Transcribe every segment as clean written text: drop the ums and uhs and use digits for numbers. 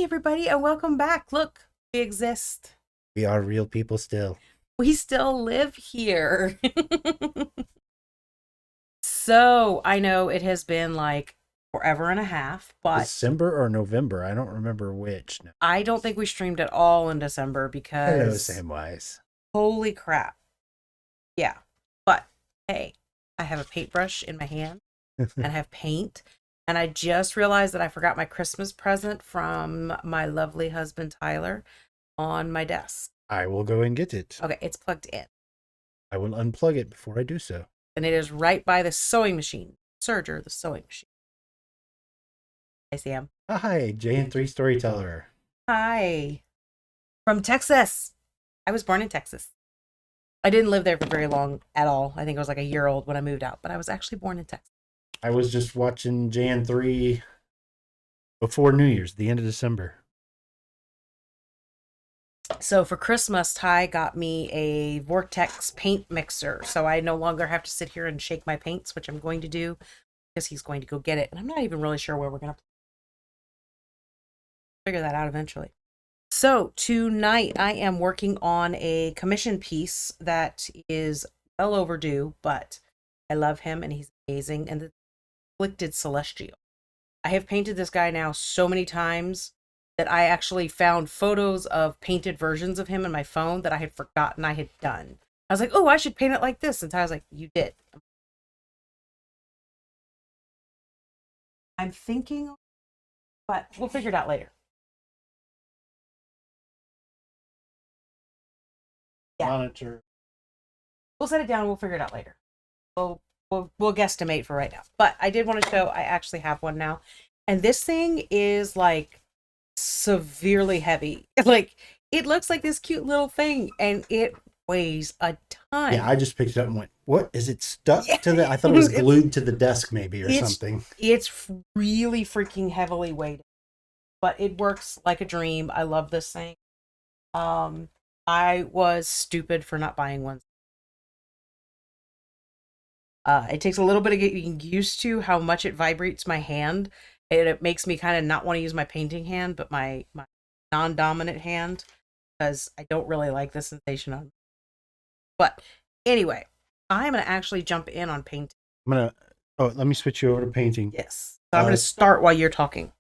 everybody, and welcome back. Look, we exist. We are real people still. We still live here. So, I know it has been like forever and a half, but December or November? I don't remember which. No. I don't think we streamed at all in December Hello, because Samwise. holy crap. Yeah. But hey, I have a paintbrush in my hand and I have paint. And I just realized that I forgot my Christmas present from my lovely husband, Tyler, on my desk. I will go and get it. Okay, it's plugged in. I will unplug it before I do so. And it is right by the sewing machine. Serger, the sewing machine. Hi, Sam. Hi, J&3 Storyteller. Hi. From Texas. I was born in Texas. I didn't live there for very long at all. I think I was like a year old when I moved out, but I was actually born in Texas. I was just watching J&3 before New Year's, the end of December. So for Christmas, Ty got me a Vortex paint mixer. So I no longer have to sit here and shake my paints, which I'm going to do because he's going to go get it. And I'm not even really sure where we're going to figure that out eventually. So tonight I am working on a commission piece that is well overdue, but I love him and he's amazing. And the Afflicted Celestial. I have painted this guy now so many times that I actually found photos of painted versions of him in my phone that I had forgotten I had done. I was like, oh, I should paint it like this. And Ty was like, you did. I'm thinking, but we'll figure it out later. Yeah. Monitor. We'll set it down and we'll figure it out later. We'll guesstimate for right now. But I did want to show I actually have one now. And this thing is like severely heavy. Like it looks like this cute little thing and it weighs a ton. Yeah, I just picked it up and went, what? Is it stuck to the... I thought it was glued to the desk maybe or something. It's really freaking heavily weighted. But it works like a dream. I love this thing. I was stupid for not buying one. It takes a little bit of getting used to how much it vibrates my hand. And it makes me kind of not want to use my painting hand, but my non-dominant hand, because I don't really like the sensation of it. But anyway, I'm going to actually jump in on painting. Let me switch you over to painting. Yes. So I'm going to start while you're talking.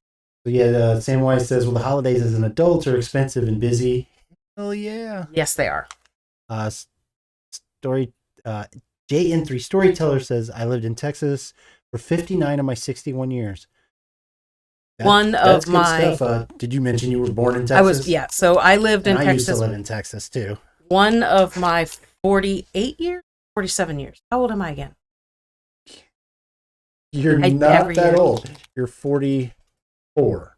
So yeah, Samwise says, well, the holidays as an adult are expensive and busy. Hell yeah. Yes, they are. J&3 Storyteller says, I lived in Texas for 59 of my 61 years. That's good stuff. Did you mention you were born in Texas? So I lived in Texas. I used to live in Texas too. One of my 48 years, 47 years. How old am I again? You're not that old. You're 44.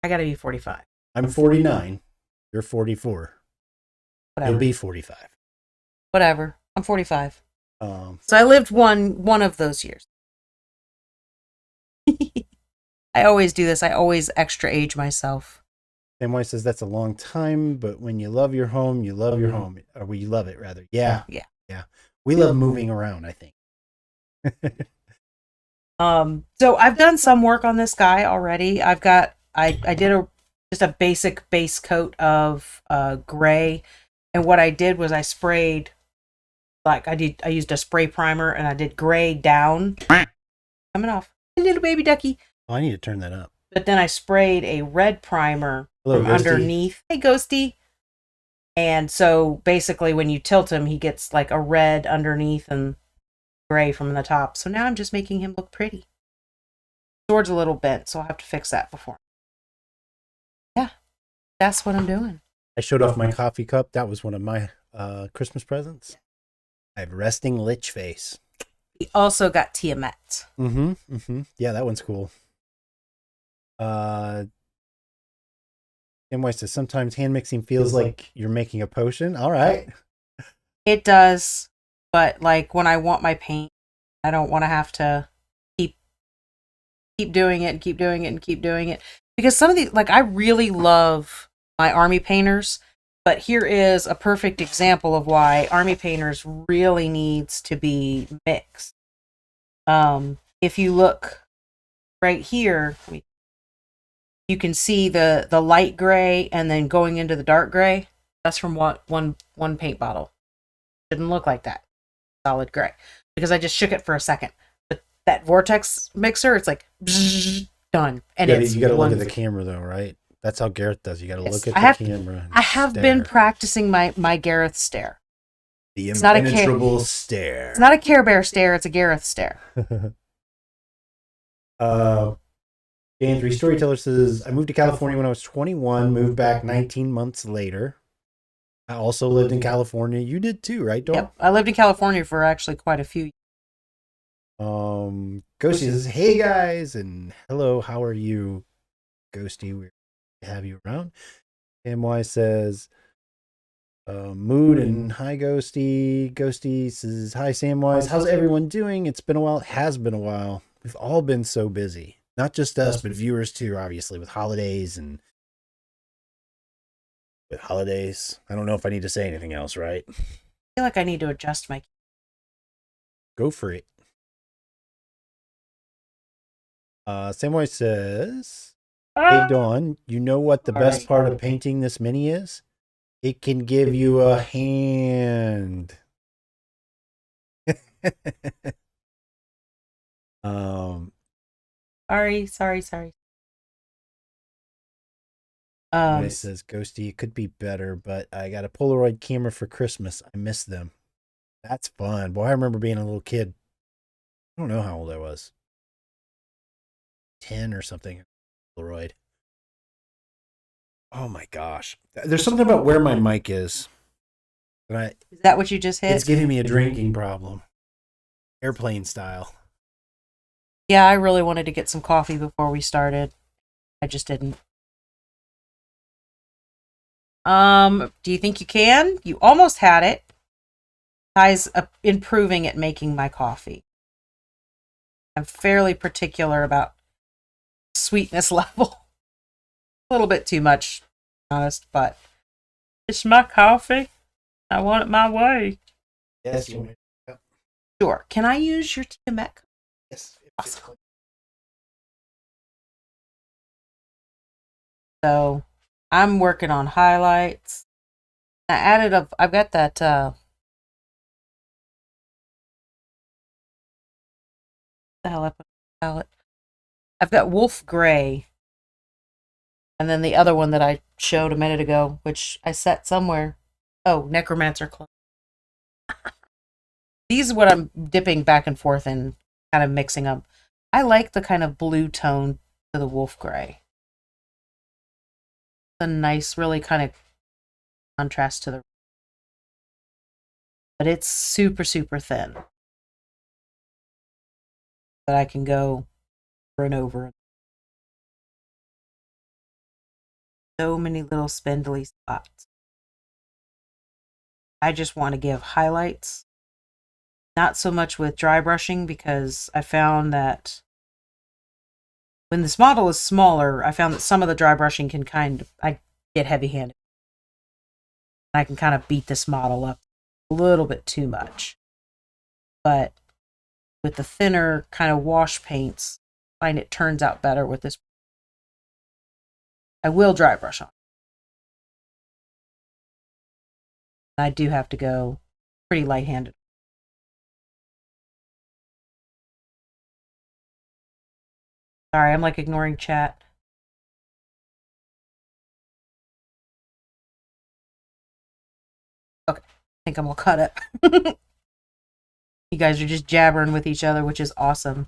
I gotta be 45. I'm 49. You're 44. Whatever. You'll be 45. Whatever. I'm 45. So I lived one of those years. I always do this. I always extra age myself. Samwise says that's a long time, but when you love your home, you love your home. Or you love it, rather. Yeah. We love moving around, I think. So I've done some work on this guy already. I did just a basic base coat of gray. And what I did was I sprayed, I used a spray primer and I did gray down. Coming off. A little baby ducky. Oh, I need to turn that up. But then I sprayed a red primer from underneath. Hey, Ghosty. And so basically when you tilt him, he gets like a red underneath and gray from the top. So now I'm just making him look pretty. Sword's a little bent, so I'll have to fix that before. Yeah, that's what I'm doing. I showed off my coffee cup. That was one of my Christmas presents. I have resting lich face. We also got Tiamat. Yeah, that one's cool. Samwise says sometimes hand mixing feels like you're making a potion. All right. It does, but like when I want my paint, I don't want to have to keep doing it and keep doing it and keep doing it. Because some of these, like I really love my army painters, but here is a perfect example of why army painters really needs to be mixed. If you look right here, you can see the light gray and then going into the dark gray. That's from one paint bottle. Didn't look like that. Solid gray. Because I just shook it for a second. But that vortex mixer, it's like done. And you gotta look at the camera though, right? That's how Gareth does. You gotta look at the camera. I have been practicing my Gareth stare. The impenetrable stare. It's not a Care Bear stare, it's a Gareth stare. J3 Storyteller says, I moved to California when I was 21, moved back 19 months later. I also lived in California. You did too, right, Dawn? Yep. I lived in California for actually quite a few years. Ghosty says, hey guys, and hello, how are you? Ghosty, we're to have you around. MY says, mood and hi Ghosty. Ghosty says, hi Samwise, how's everyone doing? It's been a while. It has been a while. We've all been so busy. Not just us, but viewers too, obviously, with holidays and with holidays. I don't know if I need to say anything else, right? I feel like I need to adjust my... Go for it. Samwise says, hey Dawn, you know what the best part of painting this mini is? It can give you a hand. Sorry. It says, Ghosty, it could be better, but I got a Polaroid camera for Christmas. I miss them. That's fun. Boy, I remember being a little kid. I don't know how old I was. 10 or something. Polaroid. Oh my gosh. There's something about where my mic is. Is that what you just hit? It's giving me a drinking problem. Airplane style. Yeah, I really wanted to get some coffee before we started. I just didn't. Do you think you can? You almost had it. Ty's improving at making my coffee. I'm fairly particular about sweetness level. A little bit too much, to be honest, but it's my coffee. I want it my way. Yes, you may. Sure. Can I use your Tiamat? Yes. Awesome. So I'm working on highlights. I added up. I've got that. The hell I put on the palette. I've got Wolf Gray, and then the other one that I showed a minute ago, which I set somewhere. Oh, Necromancer Clone. These are what I'm dipping back and forth in, kind of mixing up. I like the kind of blue tone to the Wolf Gray. A nice, really kind of contrast to the... But it's super, super thin. But I can go over and over. So many little spindly spots. I just want to give highlights. Not so much with dry brushing, because I found that when this model is smaller, I found that some of the dry brushing can I get heavy-handed. I can kind of beat this model up a little bit too much. But with the thinner kind of wash paints, I find it turns out better with this. I will dry brush on. I do have to go pretty light-handed. Sorry, I'm like ignoring chat. Okay, I think I'm all caught up. You guys are just jabbering with each other, which is awesome.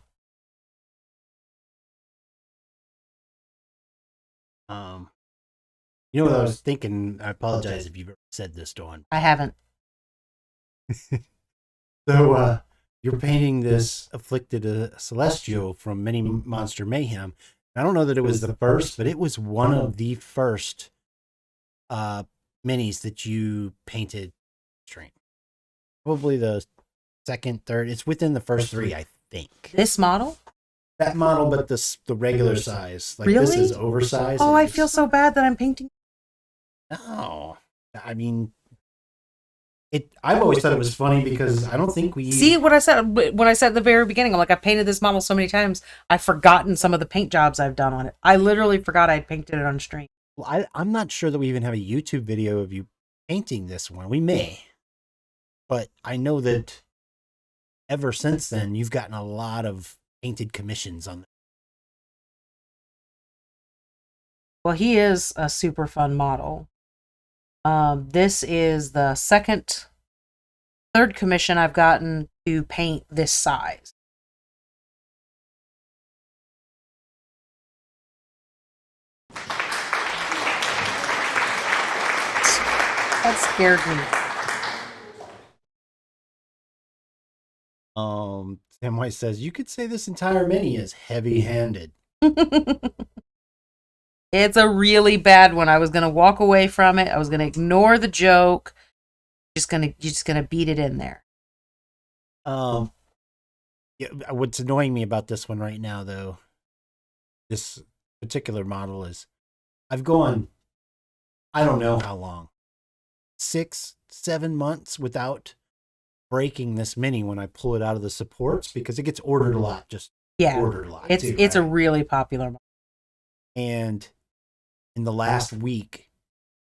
You know what I was thinking? I apologize if you've ever said this, Dawn. I haven't. So, you're painting this Afflicted Celestial from Minimonster Mayhem. I don't know that it was the first, but it was one of the first minis that you painted. Probably the second, third. It's within the first three, I think. This model? That model, but the regular size. Like, really? This is oversized. Oh, I feel so bad that I'm painting. No. I mean, I've always thought it was funny because I don't think we See what I said when I said at the very beginning? I'm like, I painted this model so many times, I've forgotten some of the paint jobs I've done on it. I literally forgot I'd painted it on stream. Well, I'm not sure that we even have a YouTube video of you painting this one. We may, but I know that ever since then you've gotten a lot of painted commissions on. Well, he is a super fun model. This is the third commission I've gotten to paint this size. That scared me. Sam White says you could say this entire mini is heavy-handed. It's a really bad one. I was gonna walk away from it. I was gonna ignore the joke. You're just gonna beat it in there. Yeah, what's annoying me about this one right now, though, this particular model is, I've gone, I don't know how long, 6-7 months without breaking this mini when I pull it out of the supports because it gets ordered a lot. Just ordered a lot. It's a really popular model. And in the last week,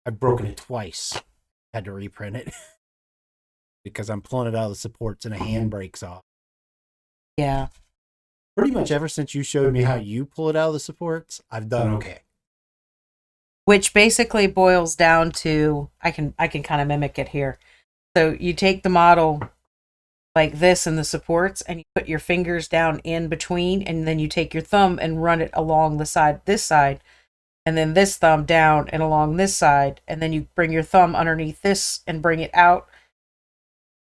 I've broken it twice. Had to reprint it because I'm pulling it out of the supports and a hand breaks off. Yeah. Pretty much ever since you showed me how you pull it out of the supports, I've done okay. Which basically boils down to, I can kind of mimic it here. So you take the model like this in the supports and you put your fingers down in between, and then you take your thumb and run it along the side, this side, and then this thumb down and along this side, and then you bring your thumb underneath this and bring it out,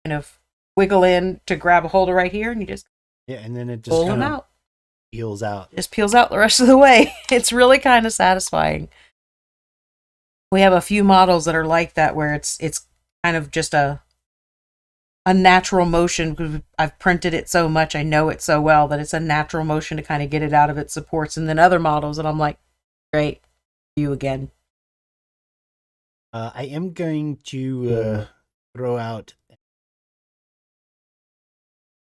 kind of wiggle in to grab a holder right here, and you just and then it just pull them out. Peels out. Just peels out the rest of the way. It's really kind of satisfying. We have a few models that are like that, where it's kind of just a natural motion, because I've printed it so much, I know it so well that it's a natural motion to kind of get it out of its supports. And then other models, and I'm like, great, you again. I am going to throw out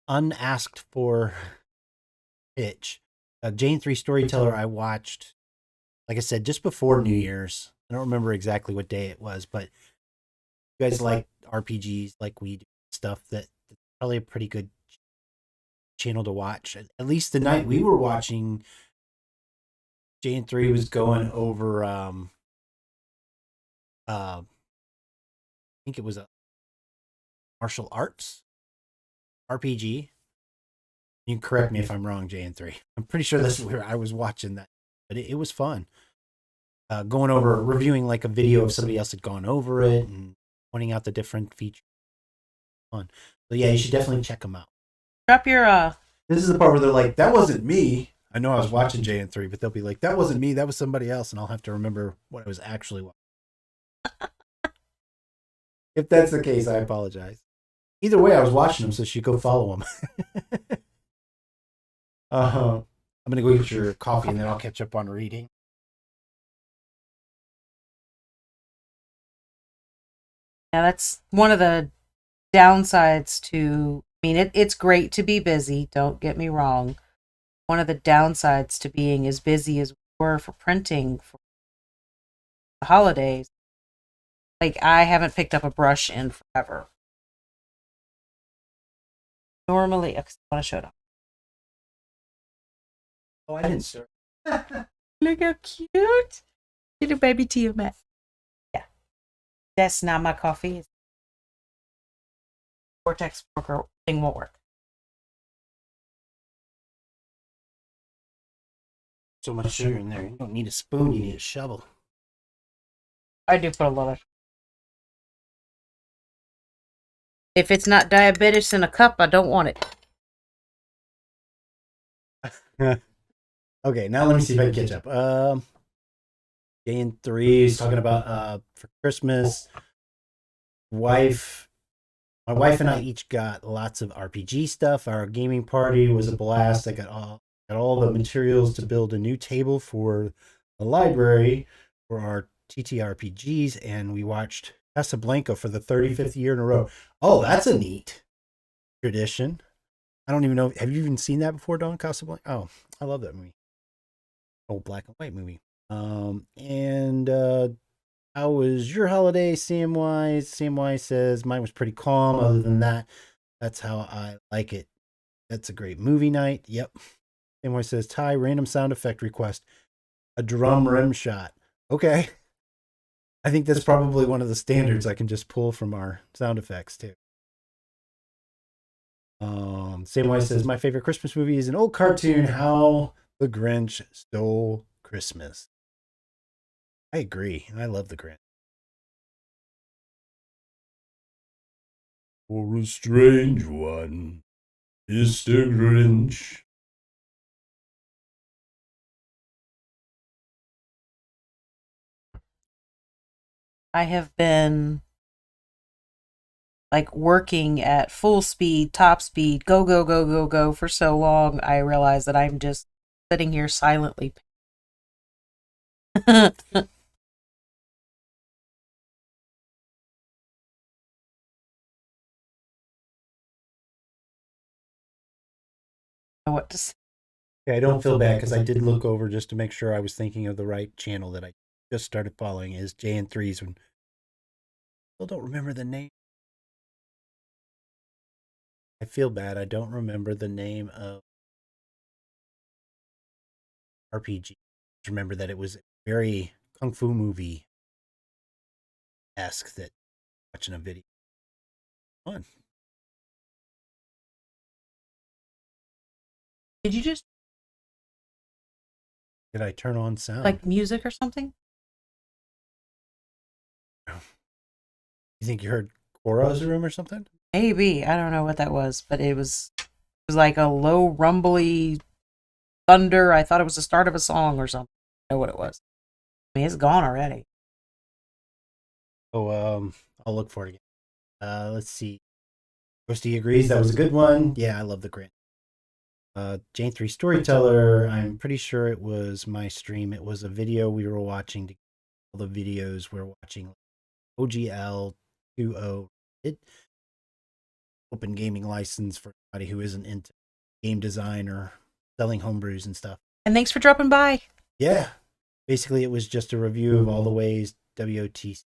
unasked for pitch. Jane 3 Storyteller I watched, like I said, just before New Year's. I don't remember exactly what day it was, but you guys like RPGs like we do, stuff that's probably a pretty good channel to watch. At least the night we were watching, Jane 3 was going over I think it was a martial arts RPG. You can correct me if I'm wrong, Jane 3. I'm pretty sure that's where I was watching that, but it was fun. Going over, reviewing like a video of somebody else had gone over it and pointing out the different features. Fun. So yeah, you should definitely check them out. Drop your This is the part where they're like, that wasn't me. I know I was watching JN3, but they'll be like, that wasn't me, that was somebody else, and I'll have to remember what I was actually watching. If that's the case, I apologize. Either way, I was watching them, so you go follow them. I'm gonna go get your coffee, and then I'll catch up on reading. Yeah, that's one of the downsides to, I mean, it's great to be busy, don't get me wrong. One of the downsides to being as busy as we were for printing for the holidays, like, I haven't picked up a brush in forever. Normally, I want to show it off. Oh, I didn't start. Look how cute. Little baby Tiamat. Yeah. That's not my coffee. Vortex worker thing won't work. So much sugar in there. You don't need a spoon, you need a shovel. I do put a lot of. If it's not diabetes in a cup, I don't want it. Okay, now let me see if I can catch up. Jane 3 is talking about for Christmas. My wife and I each got lots of RPG stuff. Our gaming party was a blast. I got all the materials to build a new table for the library for our TTRPGs, and we watched Casablanca for the 35th year in a row. Oh, that's a neat tradition. I don't even know. Have you even seen that before, Don Casablanca? Oh, I love that movie. Old black and white movie. And how was your holiday, Samwise? Samwise says mine was pretty calm. Other than that, that's how I like it. That's a great movie night. Yep. Samwise says Ty random sound effect request. A drum rim shot. Okay. I think that's probably one of the standards I can just pull from our sound effects too. Samwise says my favorite Christmas movie is an old cartoon, How the Grinch Stole Christmas. I agree. I love the Grinch. For a strange one, Mr. Grinch. I have been like working at full speed, top speed, go, go, go, go, go for so long, I realize that I'm just sitting here silently. What to say. Okay, I don't feel bad because I did look over just to make sure I was thinking of the right channel that I just started following is JN3's. When I still don't remember the name. I feel bad. I don't remember the name of RPG. Just remember that it was very kung fu movie esque that watching a video. Fun. Did you just Did I turn on sound? like music or something? You think you heard Koro's room or something? Maybe. I don't know what that was, but it was like a low rumbly thunder. I thought it was the start of a song or something. I know what it was. I mean, it's gone already. Oh, I'll look for it again. Let's see. Ghosty agrees that was a good one. Yeah, I love the Grinch. Jane 3 Storyteller, I'm pretty sure it was my stream. It was a video we were watching. All the videos we're watching. OGL 20. It open gaming license for anybody who isn't into game design or selling homebrews and stuff. And thanks for dropping by. Yeah. Basically, it was just a review of all the ways WOTC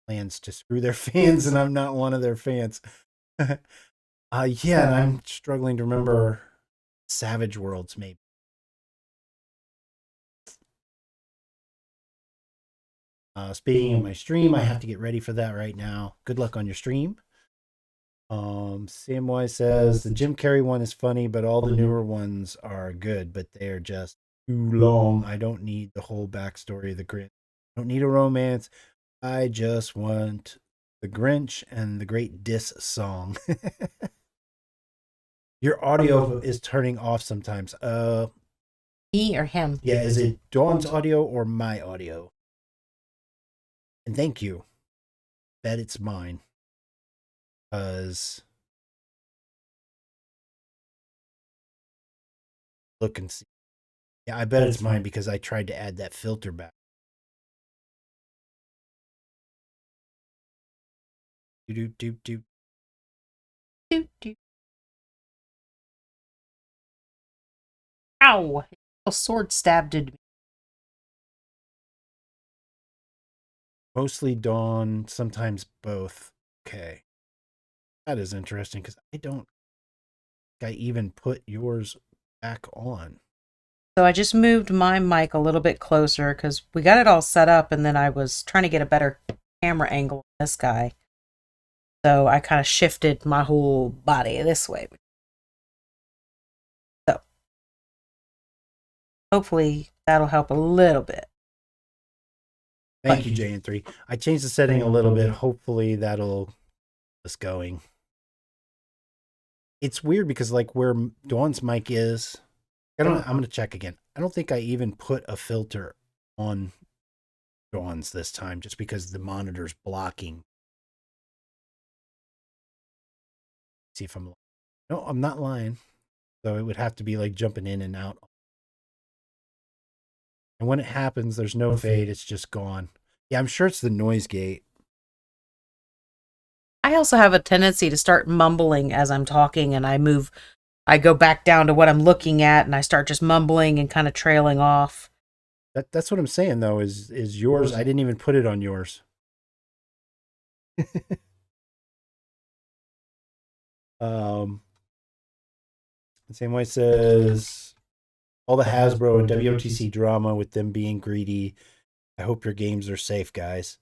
plans to screw their fans, and I'm not one of their fans. Yeah, and I'm struggling to remember Savage Worlds, maybe. Speaking of my stream, I have to get ready for that right now. Good luck on your stream. Samwise says the Jim Carrey one is funny, but all the newer ones are good, but they're just too long. I don't need the whole backstory of the Grinch. I don't need a romance. I just want the Grinch and the Great Diss song. Your audio is turning off sometimes. Me or him? Yeah, is it Dawn's audio or my audio? And thank you. Bet it's mine. Because look and see. Yeah, I bet it's mine because I tried to add that filter back. Do do do. Doot, doot. Ow! A sword stabbed me. Mostly Dawn, sometimes both. Okay. That is interesting because I don't think I even put yours back on. So I just moved my mic a little bit closer because we got it all set up, and then I was trying to get a better camera angle on this guy. So I kind of shifted my whole body this way. So hopefully that'll help a little bit. Thank you, JN3. I changed the setting a little bit. Hopefully that'll get us going. It's weird because like where Dawn's mic is, I'm gonna check again. I don't think I even put a filter on Dawn's this time just because the monitor's blocking. See if I'm lying. No, I'm not lying. So it would have to be like jumping in and out. And when it happens, there's no fade, it's just gone. Yeah, I'm sure it's the noise gate. I also have a tendency to start mumbling as I'm talking, and I go back down to what I'm looking at, and I start just mumbling and kind of trailing off. That's what I'm saying though, is yours. I didn't even put it on yours. um the same way says all the Hasbro and WOTC drama with them being greedy. I hope your games are safe, guys.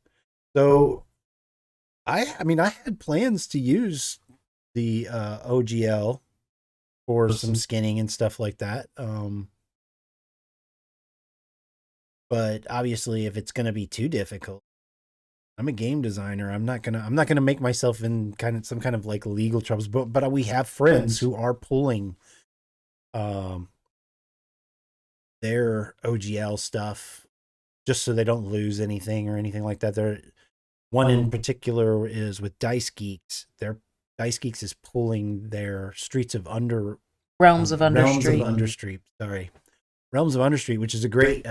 So I mean I had plans to use the OGL for some skinning and stuff like that. But obviously if it's gonna be too difficult, I'm a game designer. I'm not gonna make myself in kind of some kind of like legal troubles. But we have friends who are pulling um their OGL stuff just so they don't lose anything or anything like that. There, one in particular is with Dice Geeks. Their Dice Geeks is pulling their Streets of Under Realms of Realms of Understreet. Understreet. Sorry, Realms of Understreet, which is a great.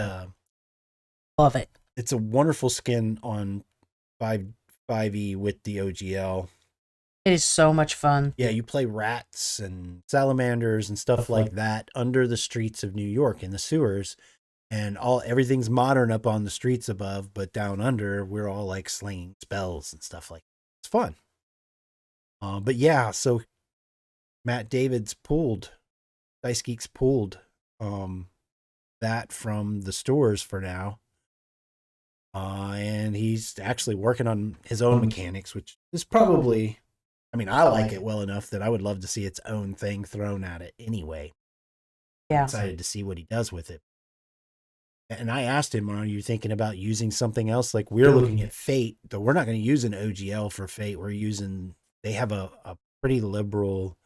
Love it. It's a wonderful skin on 5e with the OGL. It is so much fun. Yeah, you play rats and salamanders and stuff like that under the streets of New York in the sewers, and everything's modern up on the streets above, but down under we're all like slinging spells and stuff like that. It's fun. But yeah, so Matt David's pulled, Dice Geeks pulled that from the stores for now. And he's actually working on his own mechanics, which is probably, I mean, I like it well enough that I would love to see its own thing thrown at it anyway. Yeah. I'm excited to see what he does with it. And I asked him, are you thinking about using something else? Like we're looking at Fate, though we're not going to use an OGL for Fate. They have a pretty liberal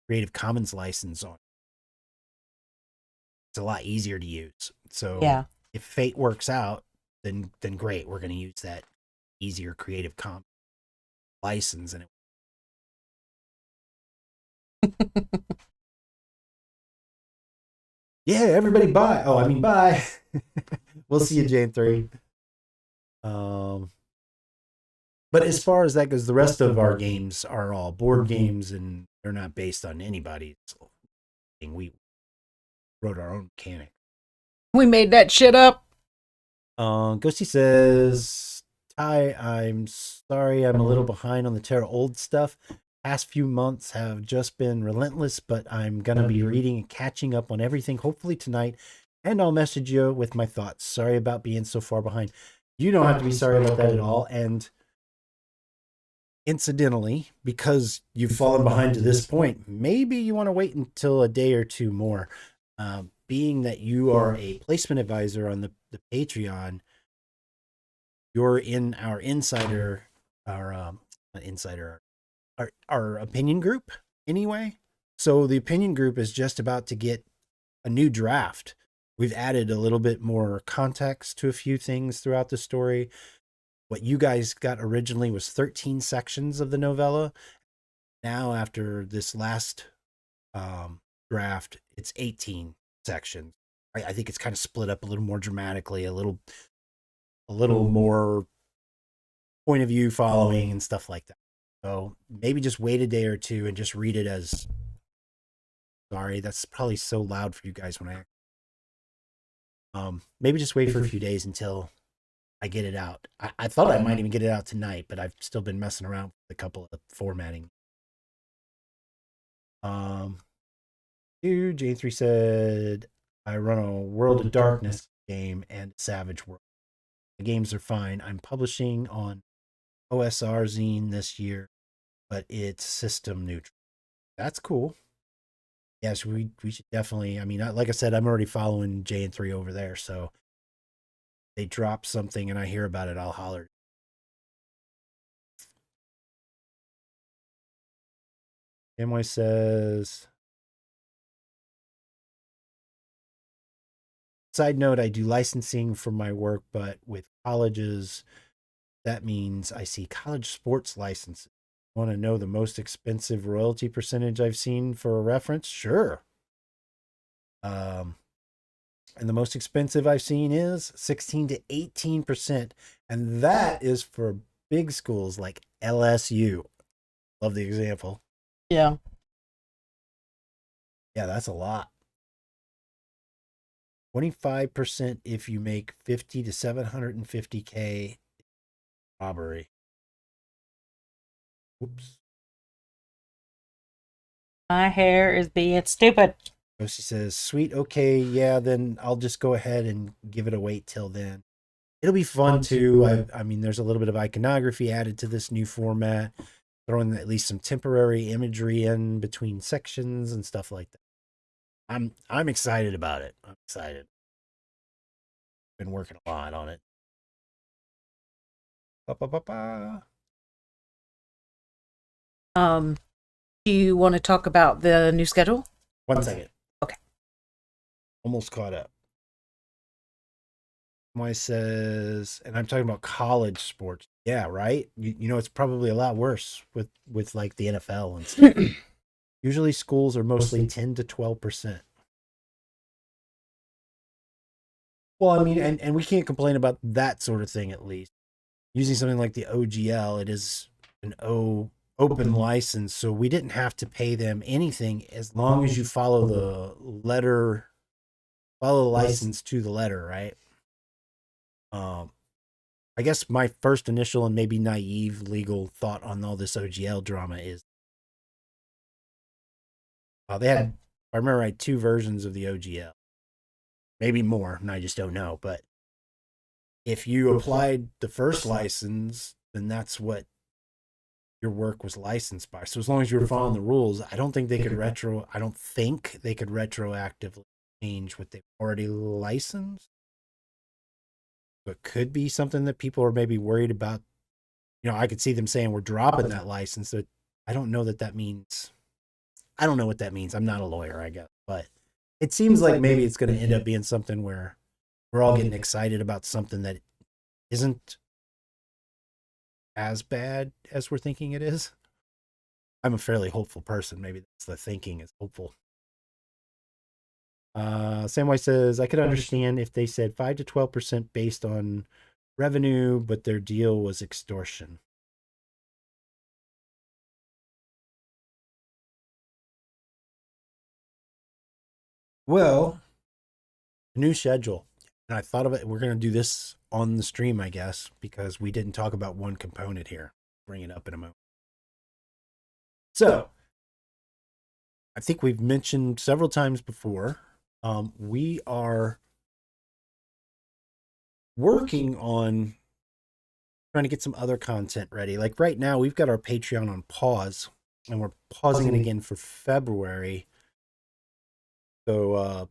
Creative Commons license on it. It's a lot easier to use. So Yeah. if Fate works out, then great. We're going to use that easier Creative Commons license. And yeah, everybody buy. Oh, I mean, bye. We'll see you, Jane 3. But as far as that goes, the rest of our games are all board games, and they're not based on anybody's thing. We wrote our own mechanic. We made that shit up. Ghosty says, Ty, I'm sorry I'm a little behind on the Terra Old stuff. Past few months have just been relentless, but I'm going to be reading and catching up on everything, hopefully tonight, and I'll message you with my thoughts. Sorry about being so far behind. You don't have to be sorry about that at all. And incidentally, because you've fallen behind to this point, maybe you want to wait until a day or two more. Being that you are a placement advisor on the Patreon, you're in our insider, our opinion group anyway. So the opinion group is just about to get a new draft. We've added a little bit more context to a few things throughout the story. What you guys got originally was 13 sections of the novella. Now, after this last draft, it's 18 sections. I think it's kind of split up a little more dramatically, a little more point of view following and stuff like that. So maybe just wait a day or two and just read it as, sorry, that's probably so loud for you guys when maybe just wait for a few days until I get it out. I thought I might even get it out tonight, but I've still been messing around with a couple of formatting. J3 said, I run a World of Darkness game and Savage World. The games are fine. I'm publishing on OSR Zine this year, but it's system neutral. That's cool. Yes, we should definitely. I mean, like I said, I'm already following J3 over there, so they drop something and I hear about it, I'll holler. Emily says, side note, I do licensing for my work, but with colleges, that means I see college sports licenses. Want to know the most expensive royalty percentage I've seen for a reference? Sure. And the most expensive I've seen is 16 to 18%. And that is for big schools like LSU. Love the example. Yeah. Yeah, that's a lot. 25% if you make 50 to 750K robbery. Whoops. My hair is being stupid. Josie says, sweet, okay, yeah, then I'll just go ahead and give it a wait till then. It'll be fun too. I mean, there's a little bit of iconography added to this new format, throwing at least some temporary imagery in between sections and stuff like that. I'm excited about it. I'm excited. Been working a lot on it. Ba, ba, ba, ba. Do you want to talk about the new schedule? 1 second. Okay. Almost caught up. Why says, and I'm talking about college sports. Yeah, right. You know, it's probably a lot worse with like the NFL and stuff. Usually schools are mostly 10 to 12%. Well, I mean, and we can't complain about that sort of thing, at least. Using something like the OGL, it is an open license, so we didn't have to pay them anything as long as you follow the license to the letter, right? I guess my first initial and maybe naive legal thought on all this OGL drama is they had, if I remember right, 2 versions of the OGL. Maybe more, and I just don't know. But if you applied the first license, then that's what your work was licensed by. So as long as you were following the rules, I don't think they could retroactively change what they've already licensed. So it could be something that people are maybe worried about. You know, I could see them saying we're dropping that license. So I don't know that means. I don't know what that means. I'm not a lawyer, I guess, but it seems like maybe it's going to end up being something where we're all getting excited about something that isn't as bad as we're thinking it is. I'm a fairly hopeful person. Maybe that's the thinking, is hopeful. Samway says, I could understand if they said 5 to 12% based on revenue, but their deal was extortion. Well, new schedule. And I thought of it. We're going to do this on the stream, I guess, because we didn't talk about one component here. Bring it up in a moment. So, I think we've mentioned several times before, we are working on trying to get some other content ready. Like right now, we've got our Patreon on pause, and we're pausing it again for February. So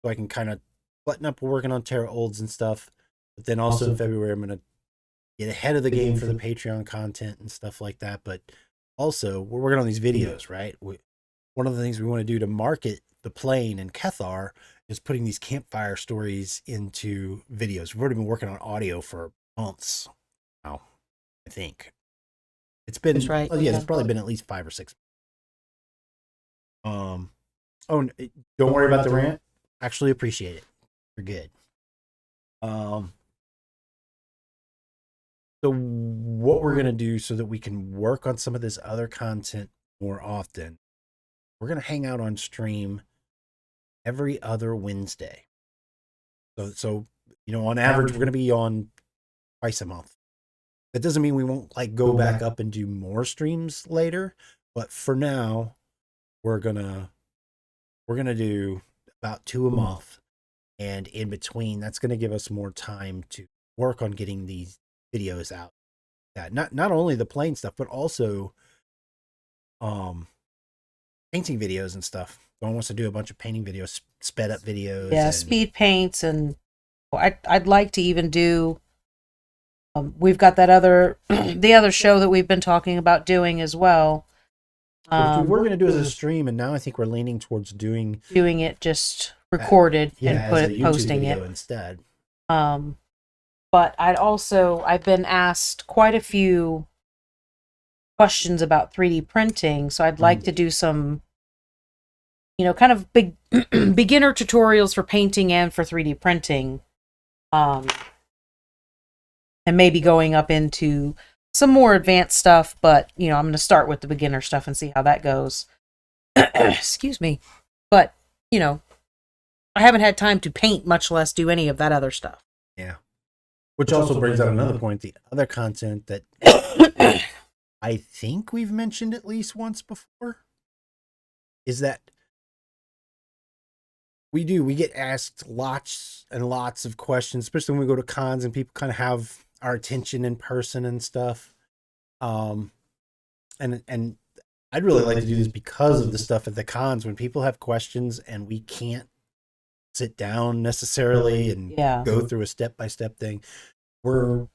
I can kind of button up. We're working on Terra Olds and stuff. But then also in February, I'm going to get ahead of the game for the Patreon content and stuff like that. But also, we're working on these videos, right? One of the things we want to do to market the plane and Kethar is putting these campfire stories into videos. We've already been working on audio for months now, I think. It's been, That's right. Well, yeah, it's probably been at least 5 or 6. Oh, don't worry about the rant. Actually appreciate it. You're good. So what we're going to do so that we can work on some of this other content more often, we're going to hang out on stream every other Wednesday. So you know, on average, we're going to be on twice a month. That doesn't mean we won't like go back up and do more streams later, but for now, we're gonna do about 2 a month, and in between, that's going to give us more time to work on getting these videos out. That not only the plane stuff, but also painting videos and stuff. Someone wants to do a bunch of painting videos, sped up videos. Yeah, speed paints, and I'd like to even do. We've got that other the other show that we've been talking about doing as well. Which we were going to do as a stream, and now I think we're leaning towards doing it just recorded and posting it instead. But I've been asked quite a few questions about 3D printing, so I'd like to do some, you know, kind of big beginner tutorials for painting and for 3D printing. And maybe going up into some more advanced stuff, but I'm going to start with the beginner stuff and see how that goes. Excuse me. But, I haven't had time to paint, much less do any of that other stuff. Yeah. Which also brings up another point. The other content that I think we've mentioned at least once before is that we get asked lots and lots of questions, especially when we go to cons and people kind of have our attention in person and stuff. And I'd really like to do this because of the stuff at the cons when people have questions and we can't sit down necessarily and go through a step-by-step thing. We're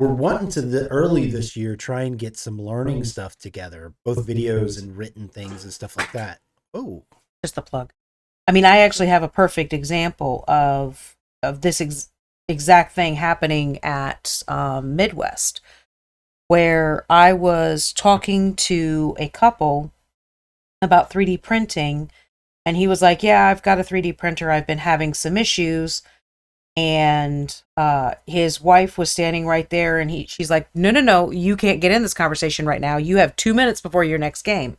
wanting to early this year try and get some learning stuff together, both videos and written things and stuff like that. Oh, just a plug. I mean, I actually have a perfect example of this exact thing happening at Midwest, where I was talking to a couple about 3D printing, and he was like, yeah, I've got a 3D printer. I've been having some issues. And his wife was standing right there, and she's like, no, you can't get in this conversation right now. You have 2 minutes before your next game.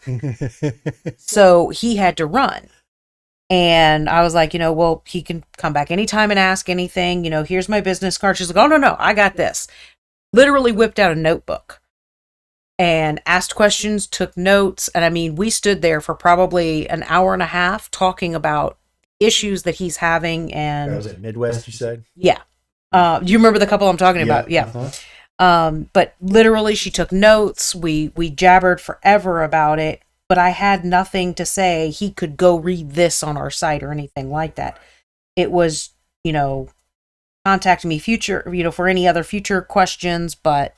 So he had to run. And I was like, well, he can come back anytime and ask anything. Here's my business card. She's like, oh, no, I got this. Literally whipped out a notebook and asked questions, took notes. And I mean, we stood there for probably an hour and a half talking about issues that he's having. And was it Midwest, you said? Yeah. Do you remember the couple I'm talking about? Yeah. But literally she took notes. We jabbered forever about it, but I had nothing to say. He could go read this on our site or anything like that. It was, contact me for any other future questions, but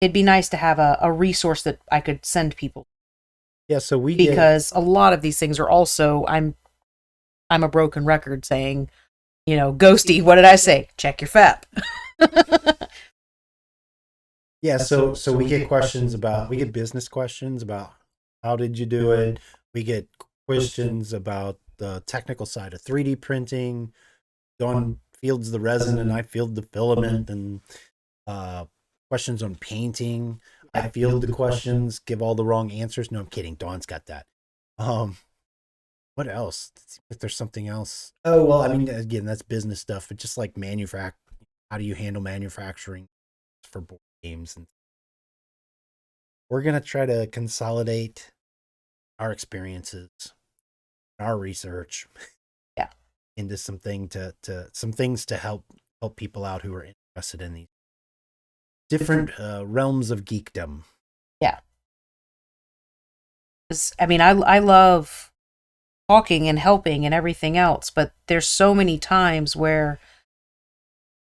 it'd be nice to have a resource that I could send people. Yeah. So because a lot of these things are also, I'm a broken record saying, Ghosty, what did I say? Check your FAP. Yeah, so we get business questions about how did you do it? We get questions about the technical side of 3D printing. Dawn fields the resin and I field the filament, and questions on painting. I field the questions, give all the wrong answers. No, I'm kidding. Dawn's got that. What else? If there's something else. Oh, well, I mean, again, that's business stuff, but just like how do you handle manufacturing for board games? And we're going to try to consolidate our experiences, our research, into some things to help people out who are interested in these different realms of geekdom. Yeah. I mean, I love talking and helping and everything else, but there's so many times where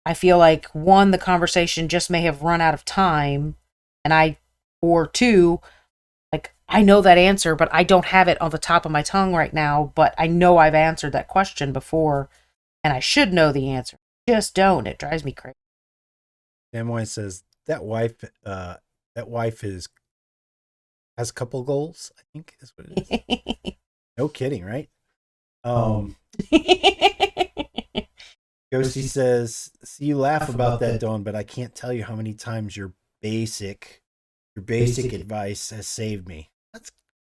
I feel like, one, the conversation just may have run out of time, or two, like, I know that answer, but I don't have it on the top of my tongue right now, but I know I've answered that question before, and I should know the answer. Just don't. It drives me crazy. Samwise says that wife has a couple goals, I think is what it is. No kidding, right? Ghosty says, see, you laugh about that, Dawn, but I can't tell you how many times your basic advice has saved me.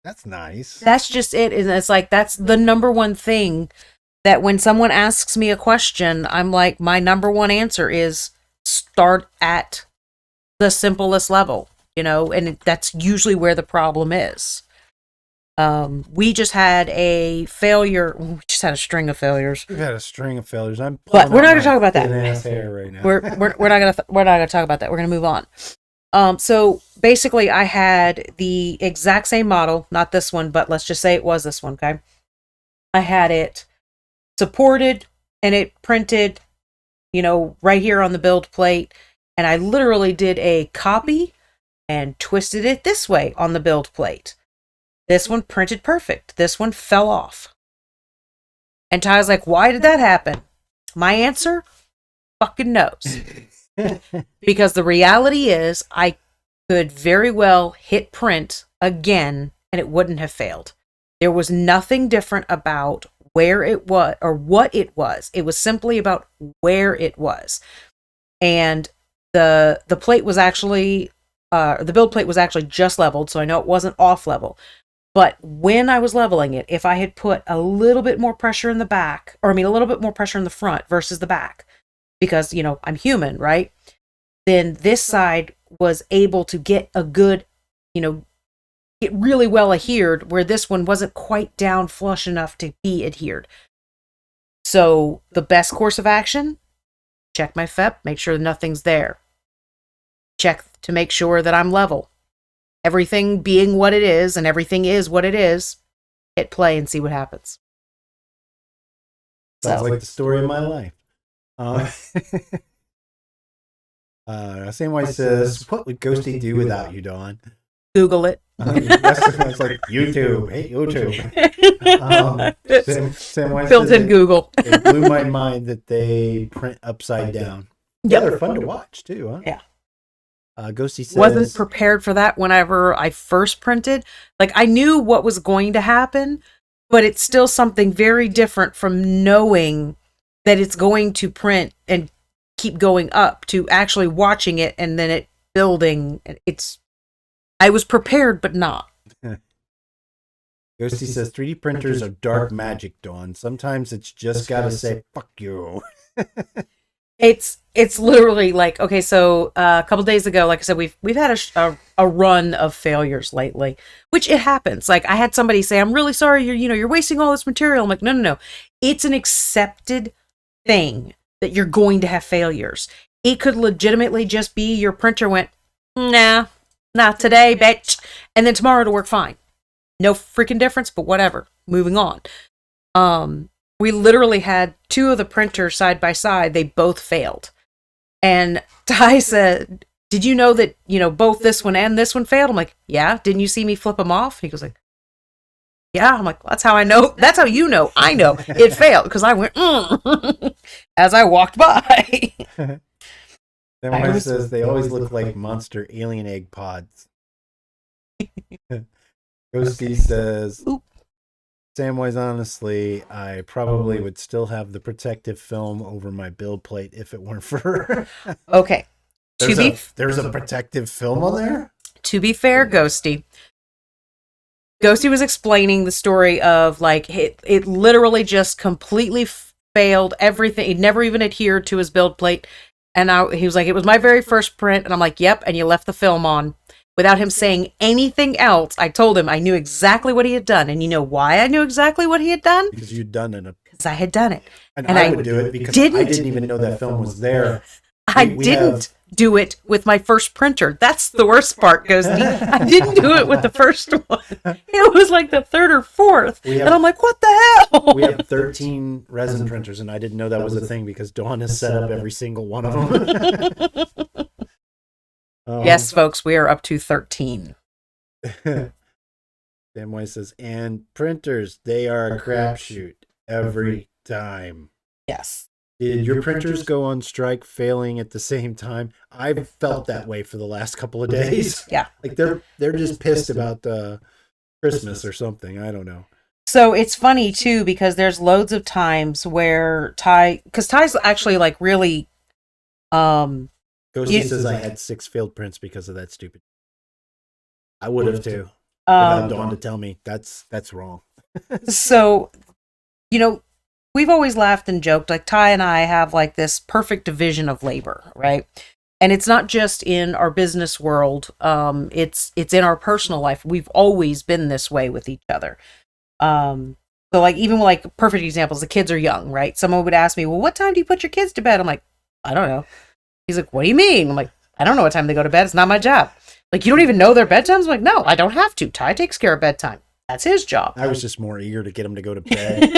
That's nice. That's just it. And it's like, that's the number one thing that when someone asks me a question, I'm like, my number one answer is start at the simplest level, and that's usually where the problem is. We just had a failure. We just had a string of failures. We've had a string of failures. But we're not going to talk about that. Right now. We're not going to talk about that. We're going to move on. So basically, I had the exact same model, not this one, but let's just say it was this one. Okay, I had it supported and it printed, right here on the build plate, and I literally did a copy and twisted it this way on the build plate. This one printed perfect. This one fell off. And Ty's like, why did that happen? My answer? Fucking knows. Because the reality is, I could very well hit print again and it wouldn't have failed. There was nothing different about where it was or what it was. It was simply about where it was. And the plate was actually the build plate was actually just leveled, so I know it wasn't off level. But when I was leveling it, if I had put a little bit more pressure in the back, or I mean, a little bit more pressure in the front versus the back, because, I'm human, right? Then this side was able to get a good, get really well adhered, where this one wasn't quite down flush enough to be adhered. So the best course of action, check my FEP, make sure nothing's there. Check to make sure that I'm level. Everything being what it is, and everything is what it is, hit play and see what happens. Sounds like the story of my life. Same way says, what would Ghosty do without you, Dawn? Google it. It's like YouTube. Hey, YouTube. Built-in Google. It blew my mind that they print upside down. Yeah, they're fun to watch too, huh? Yeah. Ghosty says, wasn't prepared for that whenever I first printed. Like, I knew what was going to happen, but it's still something very different from knowing that it's going to print and keep going up to actually watching it and then it building. I was prepared, but not. Ghosty says 3D printers are dark magic, Dawn. Sometimes it's just gotta say fuck you. It's literally like, okay, so a couple days ago, like I said, we've had a run of failures lately, which it happens. Like, I had somebody say, "I'm really sorry, you're wasting all this material." I'm like, no. It's an accepted thing that you're going to have failures. It could legitimately just be your printer went, nah, not today, bitch. And then tomorrow it'll work fine. No freaking difference, but whatever. Moving on. We literally had two of the printers side by side. They both failed. And Ty said, "Did you know that, both this one and this one failed?" I'm like, "Yeah. Didn't you see me flip them off?" He goes like, "Yeah." I'm like, well, "That's how I know. That's how you know. I know it failed because I went as I walked by." Then one says they always look like monster alien egg pods. Ghosty says, Samwise, honestly, I probably would still have the protective film over my build plate if it weren't for her. Okay. There's a protective film on there? To be fair, Ghosty was explaining the story of, like, it literally just completely failed everything. He'd never even adhered to his build plate. And he was like, "It was my very first print." And I'm like, "Yep, and you left the film on." Without him saying anything else, I told him I knew exactly what he had done. And you know why I knew exactly what he had done? Because you'd done it. Because I had done it. And I would do it because I didn't even know that film was there. I didn't do it with my first printer. That's the worst part, Ghosty. I didn't do it with the first one. It was like the third or fourth. And I'm like, what the hell? We have 13 resin printers, and I didn't know that was a thing because Dawn has set up every single one of them. Yes, folks, we are up to 13. Samwise says, and printers, they are a crapshoot every time. Yes. Did your printers go on strike failing at the same time? I've felt that way for the last couple of days. Yeah. Like they're just pissed about Christmas or something. I don't know. So it's funny too, because there's loads of times where because Ty's actually like really Ghosty says I had 6 failed prints because of that stupid. I would have too. Without Dawn to tell me that's wrong. So, we've always laughed and joked, like Ty and I have like this perfect division of labor, right? And it's not just in our business world. It's in our personal life. We've always been this way with each other. So like, even like perfect examples, the kids are young, right? Someone would ask me, "Well, what time do you put your kids to bed?" I'm like, "I don't know." He's like, "What do you mean?" I'm like, "I don't know what time they go to bed. It's not my job." Like, "You don't even know their bedtimes?" I'm like, "No, I don't have to. Ty takes care of bedtime. That's his job." I was just more eager to get him to go to bed.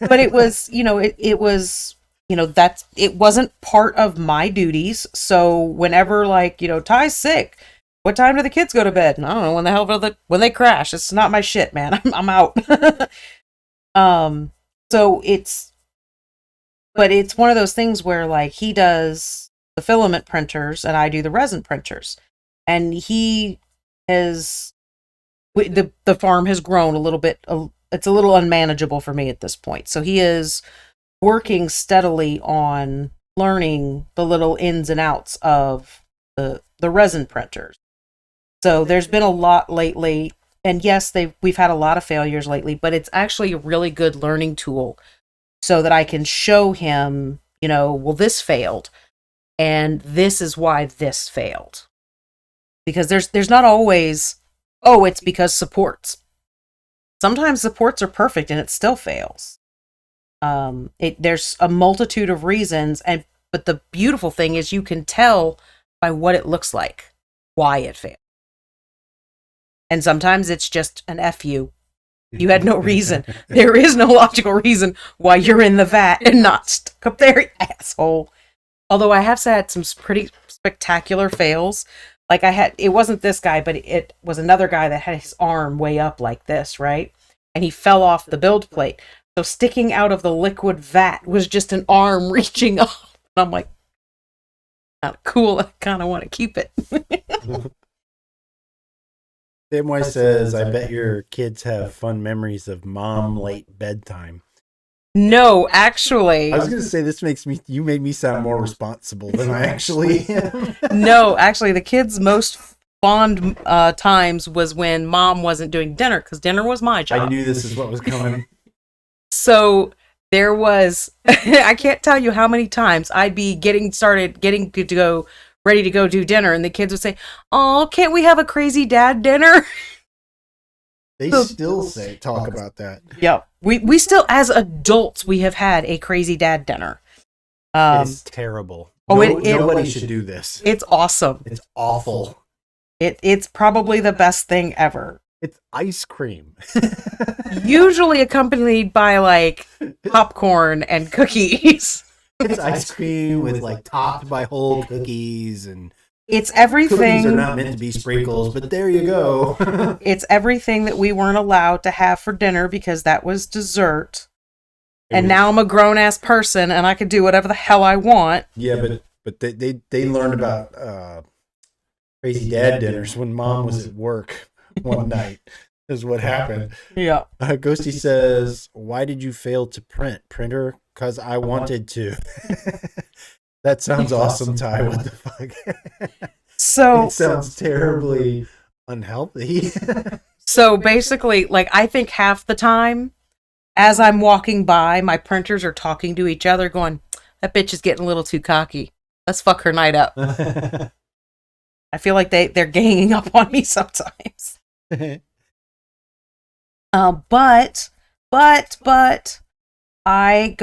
But it was, it was, it wasn't part of my duties. So whenever, like, Ty's sick, what time do the kids go to bed? And I don't know, when they crash. It's not my shit, man. I'm out. So but it's one of those things where, like, he does the filament printers and I do the resin printers. And the farm has grown a little bit. It's a little unmanageable for me at this point. So he is working steadily on learning the little ins and outs of the resin printers. So there's been a lot lately. And yes, we've had a lot of failures lately, but it's actually a really good learning tool so that I can show him, well, this failed and this is why this failed. Because there's not always, oh, it's because supports. Sometimes supports are perfect and it still fails. There's a multitude of reasons, but the beautiful thing is you can tell by what it looks like why it failed. And sometimes it's just an F you. You had no reason. There is no logical reason why you're in the vat and not stuck up there, you asshole. Although I have had some pretty spectacular fails. Like it wasn't this guy, but it was another guy that had his arm way up like this, right? And he fell off the build plate. So sticking out of the liquid vat was just an arm reaching up. And I'm like, not cool. I kind of want to keep it. Samwise says, I bet your kids have fun memories of mom late bedtime. No, actually. I was going to say, you made me sound more responsible than I actually am. No, actually, the kids' most fond times was when mom wasn't doing dinner, because dinner was my job. I knew this is what was coming. So there was, I can't tell you how many times I'd be getting to go, ready to go do dinner, and the kids would say, "Oh, can't we have a crazy dad dinner?" They still talk about that. Yeah, we still, as adults, we have had a crazy dad dinner. It's terrible. Nobody should do this. It's awesome. It's awful. It's probably the best thing ever. It's ice cream. Usually accompanied by like popcorn and cookies. It's ice cream with like topped by whole cookies, and it's everything. Cookies are not meant to be sprinkles, but there you go. It's everything that we weren't allowed to have for dinner because that was dessert. And now I'm a grown ass person and I can do whatever the hell I want. Yeah, but they learned about crazy dad dinners when mom was at work one night. Is what happened. Yeah. Ghosty says, "Why did you fail to print? Printer? Because I wanted to." That sounds awesome, Ty. What the fuck? So it sounds terribly unhealthy. So basically, like, I think half the time, as I'm walking by, my printers are talking to each other, going, "That bitch is getting a little too cocky. Let's fuck her night up." I feel like they're ganging up on me sometimes. But I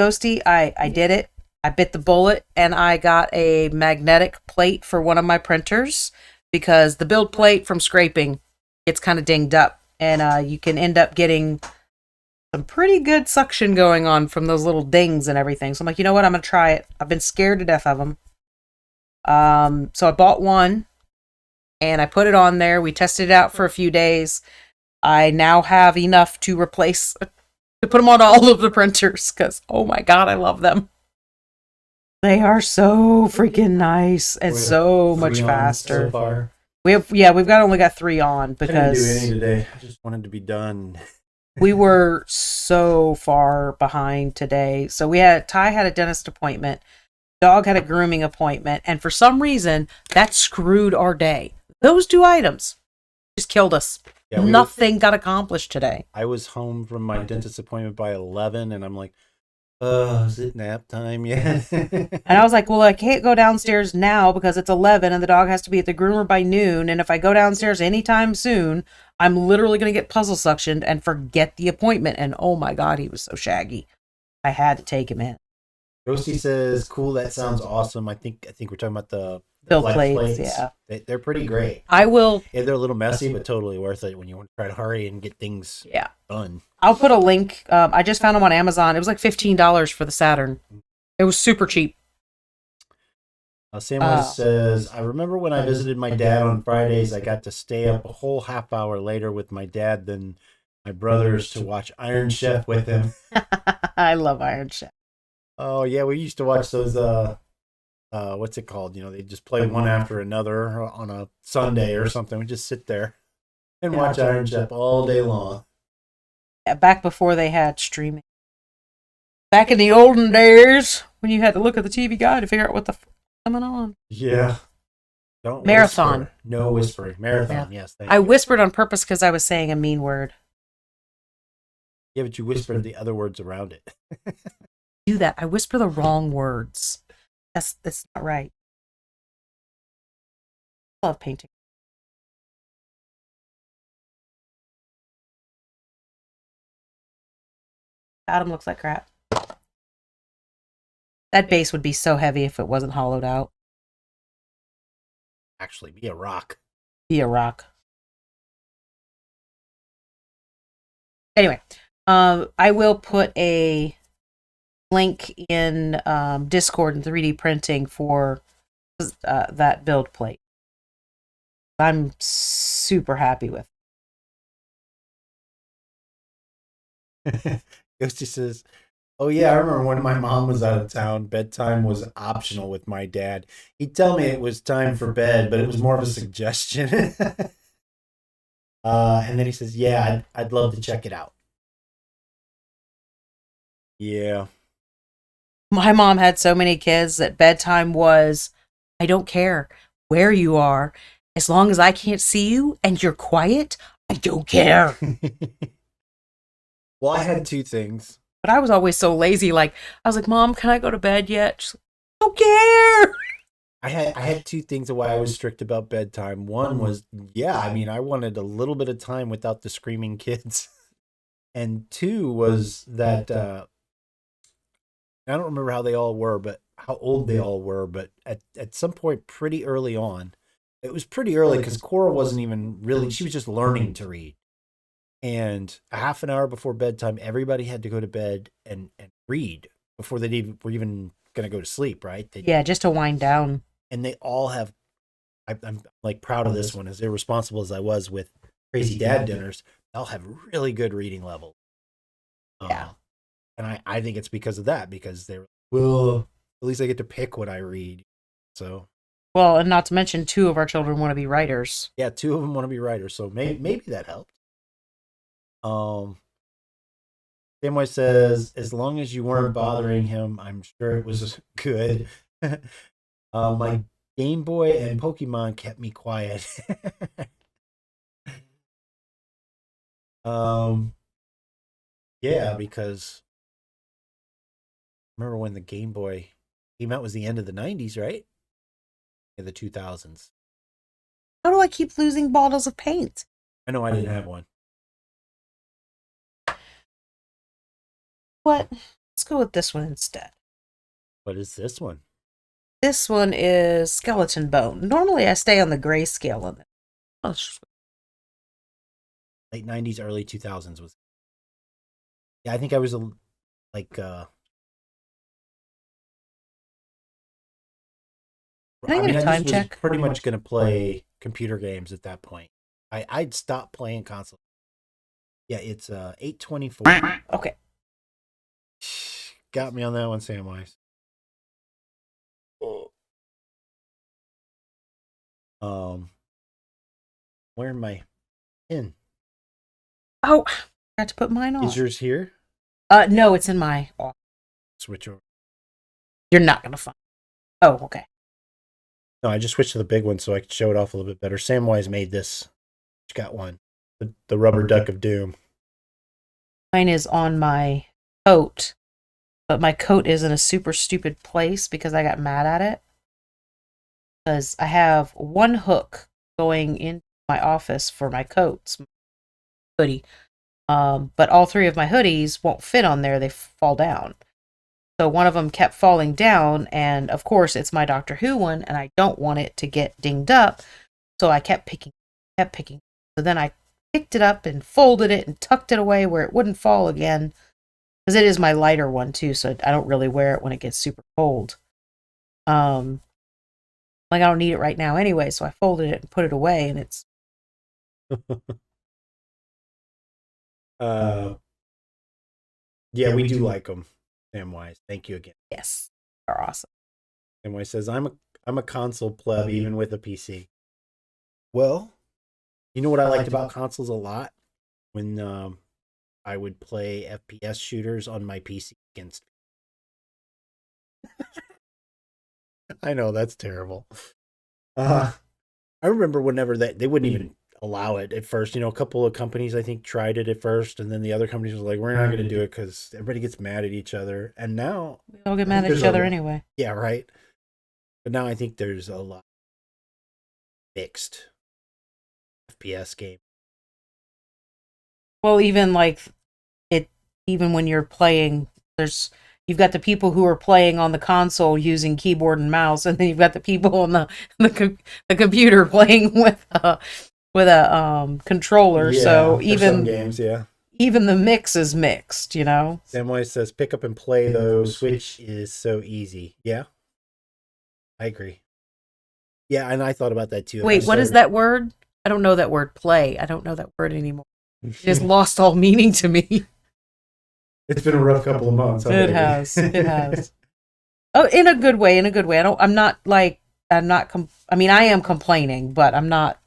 did it. I bit the bullet and I got a magnetic plate for one of my printers because the build plate from scraping gets kind of dinged up and you can end up getting some pretty good suction going on from those little dings and everything. So I'm like, you know what? I'm going to try it. I've been scared to death of them. So I bought one and I put it on there. We tested it out for a few days. I now have enough to put them on all of the printers because, oh my God, I love them. They are so freaking nice and so much faster. So far. We've only got 3 on because I didn't do any today. I just wanted to be done. We were so far behind today. So Ty had a dentist appointment, dog had a grooming appointment, and for some reason that screwed our day. Those 2 items just killed us. Yeah, nothing got accomplished today. I was home from my dentist appointment by 11, and I'm like, is it nap time yet? And I was like, well, I can't go downstairs now because it's 11, and the dog has to be at the groomer by noon, and if I go downstairs anytime soon, I'm literally going to get puzzle suctioned and forget the appointment. And oh my God, he was so shaggy. I had to take him in. Ghosty says, cool, that sounds awesome. I think we're talking about the build plates. Yeah. They're pretty great. I will. Yeah, they're a little messy, but totally worth it when you want to try to hurry and get things done. I'll put a link. I just found them on Amazon. It was like $15 for the Saturn. It was super cheap. Samwise says, I remember when I visited my dad on Fridays, I got to stay up a whole half hour later with my dad than my brothers to watch Iron Chef with him. I love Iron Chef. Oh, yeah, we used to watch those, what's it called? You know, they just play one after another on a Sunday or something. We just sit there and watch Iron Chef all day long. Yeah, back before they had streaming. Back in the olden days when you had to look at the TV guide to figure out what the fuck was coming on. Yeah. Don't Marathon. whisper. No whispering. Marathon. Yes, thank I you. whispered on purpose because I was saying a mean word. Yeah, but you whispered the other words around it. Do that. I whisper the wrong words. That's not right. I love painting. Adam looks like crap. That base would be so heavy if it wasn't hollowed out. Actually, be a rock. Be a rock. Anyway, I will put a link in Discord and 3D printing for that build plate. I'm super happy with. Ghosty says, "Oh yeah, I remember when my mom was out of town. Bedtime was optional with my dad. He'd tell me it was time for bed, but it was more of a suggestion." And then he says, "Yeah, I'd love to check it out." Yeah. My mom had so many kids that bedtime was, I don't care where you are, as long as I can't see you and you're quiet, I don't care. Well, I had two things. But I was always so lazy. Like, I was like, Mom, can I go to bed yet? She's like, I don't care. I had two things of why I was strict about bedtime. One was, yeah, I mean, I wanted a little bit of time without the screaming kids. And two was that I don't remember how they all were, but how old they all were, but at some point pretty early on, it was pretty early because Cora wasn't even really, she was just learning to read. And a half an hour before bedtime, everybody had to go to bed and read before they were even going to go to sleep, right? Yeah, just to wind down. And they all have, I'm like proud of this one, as irresponsible as I was with Crazy Dad dinners, they all have really good reading levels. Yeah. And I think it's because of that, because they're, well, at least I get to pick what I read. So, well, and not to mention 2 of our children want to be writers. yeah, 2 of them want to be writers. So maybe that helped. Samwise says, as long as you weren't bothering him, I'm sure it was good. My Game Boy and Pokemon kept me quiet. Yeah, because remember when the Game Boy came out was the end of the 90s, right? In the 2000s. How do I keep losing bottles of paint? I know I didn't have one. What? Let's go with this one instead. What is this one? This one is skeleton bone. Normally I stay on the grayscale on it. Oh, Late 90s, early 2000s was. Yeah, I think I was like Can I get a time check? Was pretty much going to play computer games at that point. I'd stopped playing console. Yeah, it's 8:24. Okay. Got me on that one, Samwise. Wearing my pin. Oh, I got to put mine on. Is yours here? No, it's in my office. Switch over. You're not gonna find. Oh, okay. No, I just switched to the big one so I could show it off a little bit better. Samwise made this. She's got one. The rubber duck of doom. Mine is on my coat, but my coat is in a super stupid place because I got mad at it. Because I have one hook going into my office for my coats, hoodie. But all 3 of my hoodies won't fit on there. They fall down. So one of them kept falling down, and of course it's my Doctor Who one, and I don't want it to get dinged up. So I kept picking. So then I picked it up and folded it and tucked it away where it wouldn't fall again. Because it is my lighter one too, so I don't really wear it when it gets super cold. Like I don't need it right now anyway, so I folded it and put it away, and it's. Yeah, we do like them. Samwise, thank you again. Yes, they're awesome. Samwise says, I'm a console pleb even with a PC. Well, you know what I liked about consoles a lot? When I would play FPS shooters on my PC against. I know that's terrible. I remember whenever they wouldn't even allow it at first. A couple of companies I think tried it at first, and then the other companies were like, "We're not going to do it because everybody gets mad at each other." And now We all get mad at each other anyway. Yeah, right. But now I think there's a lot mixed FPS game. Well, even like it, even when you're playing, you've got the people who are playing on the console using keyboard and mouse, and then you've got the people on the computer playing with a controller. Yeah, so some games, yeah. Even the mix is mixed, Samwise says, "Pick up and play though. Switch is so easy." Yeah, I agree. Yeah, and I thought about that too. Wait, what is that word? I don't know that word. Play. I don't know that word anymore. It just lost all meaning to me. It's been a rough couple of months. It has. It has. Oh, in a good way. In a good way. I am complaining, but I'm not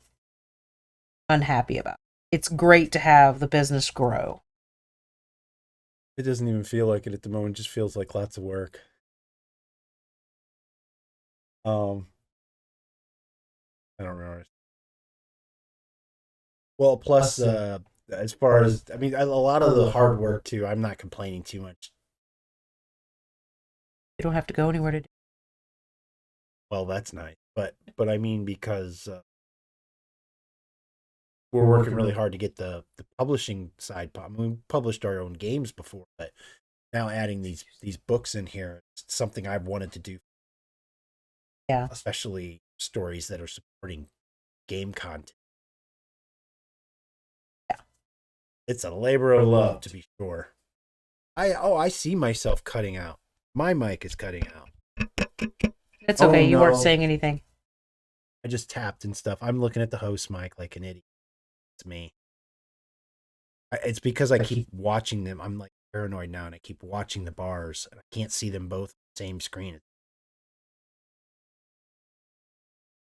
unhappy about it. It's great to have the business grow. It doesn't even feel like it at the moment. It just feels like lots of work. I don't remember. Well, plus, as far as, a lot of the hard work too, I'm not complaining too much. You don't have to go anywhere to do. Well, that's nice. But I mean, because we're working really hard to get the publishing side. We published our own games before, but now adding these books in here, it's something I've wanted to do. Yeah. Especially stories that are supporting game content. Yeah. It's a labor of love, to be sure. I see myself cutting out. My mic is cutting out. It's okay. You weren't saying anything. I just tapped and stuff. I'm looking at the host mic like an idiot. It's me. It's because I keep watching them. I'm like paranoid now, and I keep watching the bars, and I can't see them both on the same screen.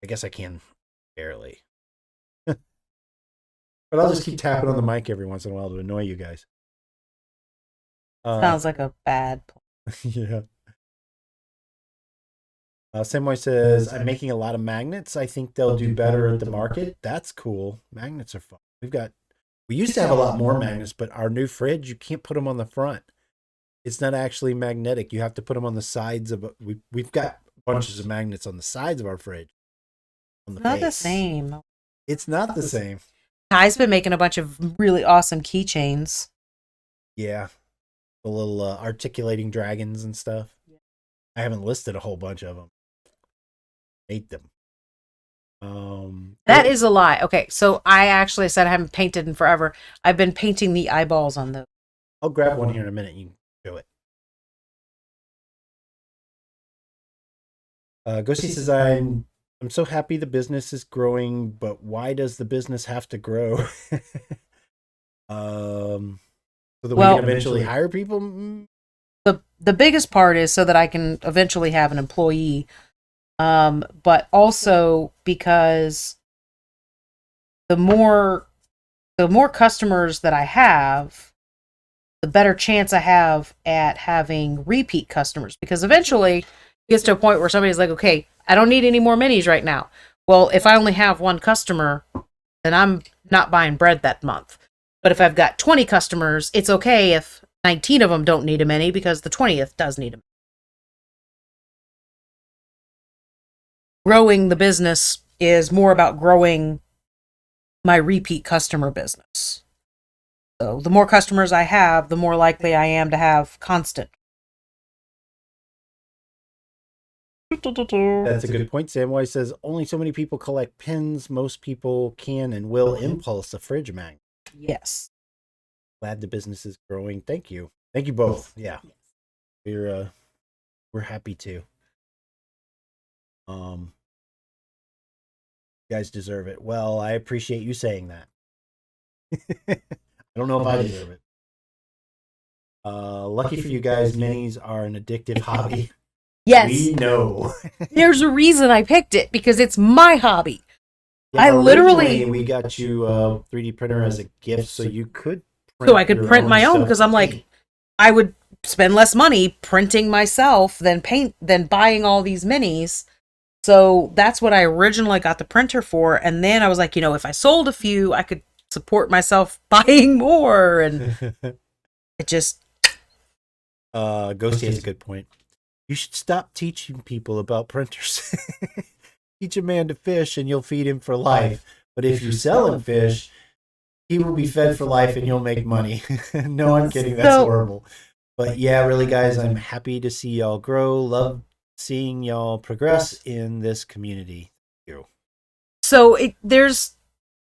I guess I can barely. But I'll just keep tapping on the mic every once in a while to annoy you guys. Sounds like a bad plan. Yeah. Samway says, "I'm making a lot of magnets. I think they'll do better at the market." That's cool. Magnets are fun. We used to have a lot more magnets, but our new fridge, you can't put them on the front. It's not actually magnetic. You have to put them on the sides of. We've got bunches of magnets on the sides of our fridge. Not the same. It's not the same. Kai's been making a bunch of really awesome keychains. Yeah. The little articulating dragons and stuff. Yeah. I haven't listed a whole bunch of them. Hate them. That is a lie. Okay, so I actually said I haven't painted in forever. I've been painting the eyeballs on those. I'll grab one here in a minute. You can show it. Ghosty says, I'm so happy the business is growing, but why does the business have to grow? So that we can eventually hire people? The biggest part is so that I can eventually have an employee. But also because the more customers that I have, the better chance I have at having repeat customers. Because eventually it gets to a point where somebody's like, okay, I don't need any more minis right now. Well, if I only have one customer, then I'm not buying bread that month. But if I've got 20 customers, it's okay if 19 of them don't need a mini because the 20th does need a mini. Growing the business is more about growing my repeat customer business. So the more customers I have, the more likely I am to have constant. That's a good point. Samwise says, only so many people collect pins. Most people can and will impulse a fridge magnet. Yes. Glad the business is growing. Thank you. Thank you both. Yeah. We're happy to. You guys deserve it. Well, I appreciate you saying that. I don't know if I deserve it. Lucky for you guys, minis are an addictive hobby. Yes. We know. There's a reason I picked it, because it's my hobby. Yeah, I literally... We got you a 3D printer as a gift, so you could print I could print my own, because I'm like, I would spend less money printing myself than buying all these minis. So that's what I originally got the printer for. And then I was like, if I sold a few, I could support myself buying more. And it just, Ghosty has a good point. You should stop teaching people about printers. Teach a man to fish and you'll feed him for life. But if you sell him fish, he will be fed for life and you'll make money. No, I'm kidding. That's horrible. But yeah, really, guys, I'm happy to see y'all grow. Love seeing y'all progress in this community. Thank you. so there's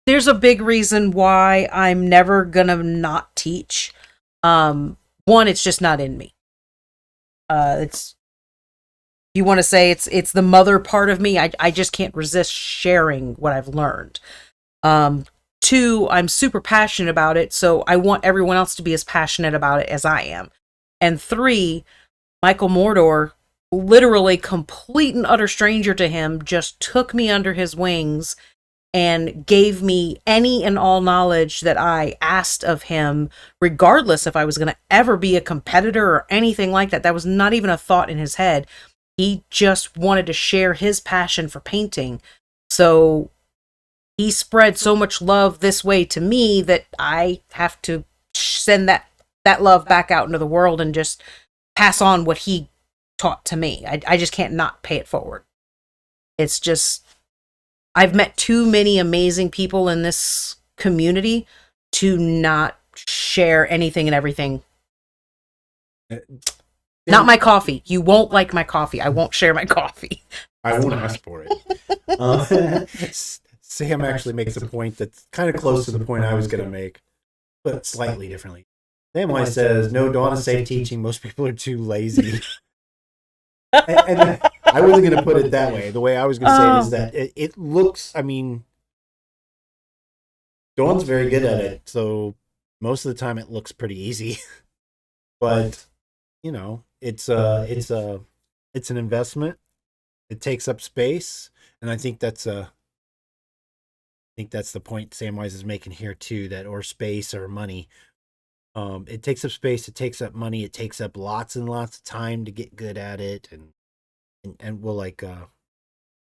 a big reason why I'm never gonna not teach. One, it's just not in me. It's you want to say it's the mother part of me. I just can't resist sharing what I've learned. Two, I'm super passionate about it, so I want everyone else to be as passionate about it as I am. And three, Michael Mordor, literally complete and utter stranger to him, just took me under his wings and gave me any and all knowledge that I asked of him, regardless if I was going to ever be a competitor or anything like that. That was not even a thought in his head. He just wanted to share his passion for painting. So he spread so much love this way to me that I have to send that love back out into the world and just pass on what he taught to me. I just can't not pay it forward. It's just, I've met too many amazing people in this community to not share anything and everything. Not my coffee. You won't like my coffee. I won't share my coffee. I won't ask for it. Sam actually makes a point that's kind of close to the point I was going to make, but slightly differently. Sam says, no, Dawn is safe teaching. Most people are too lazy. and I wasn't going to put it that way. The way I was going to say it is that it looks, I mean, Dawn's very good at it, so most of the time it looks pretty easy. But, it's an investment. It takes up space, and I think that's the point Samwise is making here too, that or space or money. It takes up space, it takes up money, it takes up lots and lots of time to get good at it, and well, like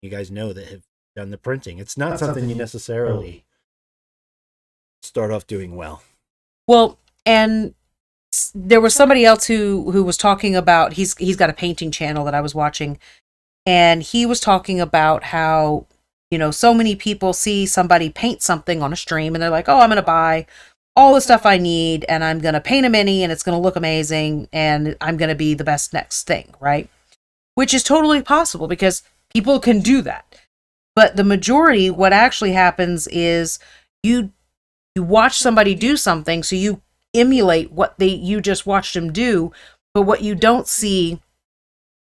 you guys know that have done the printing. It's not something you necessarily start off doing well. Well, and there was somebody else who was talking about he's got a painting channel that I was watching, and he was talking about how so many people see somebody paint something on a stream and they're like, oh, I'm gonna buy all the stuff I need and I'm gonna paint a mini and it's gonna look amazing and I'm gonna be the best next thing, right? Which is totally possible because people can do that. But the majority, what actually happens is you watch somebody do something, so you emulate what you just watched them do, but what you don't see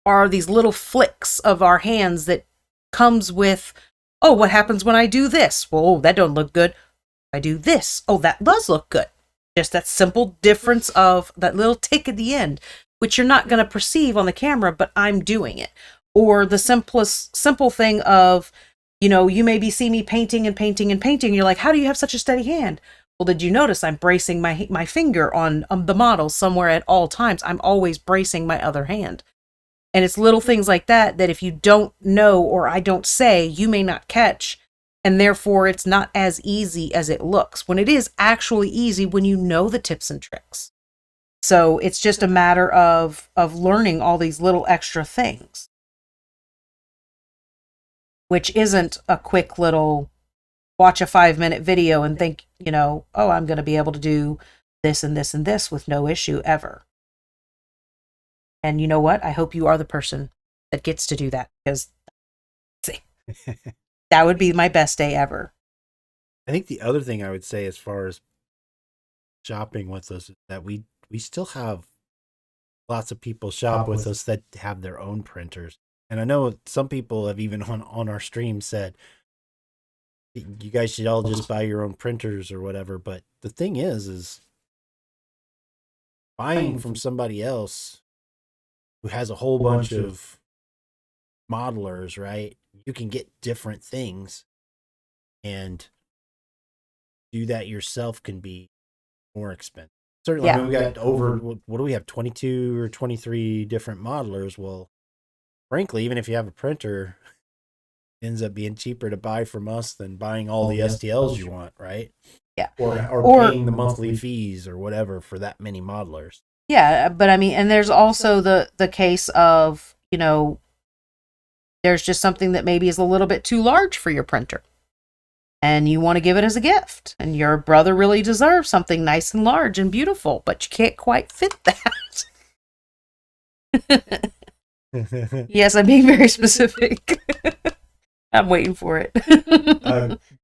are these little flicks of our hands that comes with, oh, what happens when I do this? Well, oh, that don't look good. I do this. Oh, that does look good. Just that simple difference of that little tick at the end, which you're not going to perceive on the camera, but I'm doing it. Or the simple thing of, you maybe see me painting and painting and painting. And you're like, how do you have such a steady hand? Well, did you notice I'm bracing my finger on the model somewhere at all times? I'm always bracing my other hand. And it's little things like that if you don't know or I don't say, you may not catch. And therefore, it's not as easy as it looks, when it is actually easy when you know the tips and tricks. So it's just a matter of learning all these little extra things, which isn't a quick little watch a 5-minute video and think, oh, I'm going to be able to do this and this and this with no issue ever. And you know what? I hope you are the person that gets to do that, because that would be my best day ever. I think the other thing I would say as far as shopping with us is that we still have lots of people shop with us that have their own printers. And I know some people have even on our stream said, you guys should all just buy your own printers or whatever. But the thing is buying from somebody else who has a whole bunch of modelers, right? You can get different things, and do that yourself can be more expensive. Certainly, yeah. I mean, we got over, what do we have, 22 or 23 different modelers? Well, frankly, even if you have a printer, ends up being cheaper to buy from us than buying all the STLs you want, right? Yeah. Or paying the monthly fees or whatever for that many modelers. Yeah, but I mean, and there's also the case of, there's just something that maybe is a little bit too large for your printer. And you want to give it as a gift. And your brother really deserves something nice and large and beautiful, but you can't quite fit that. Yes, I'm being very specific. I'm waiting for it.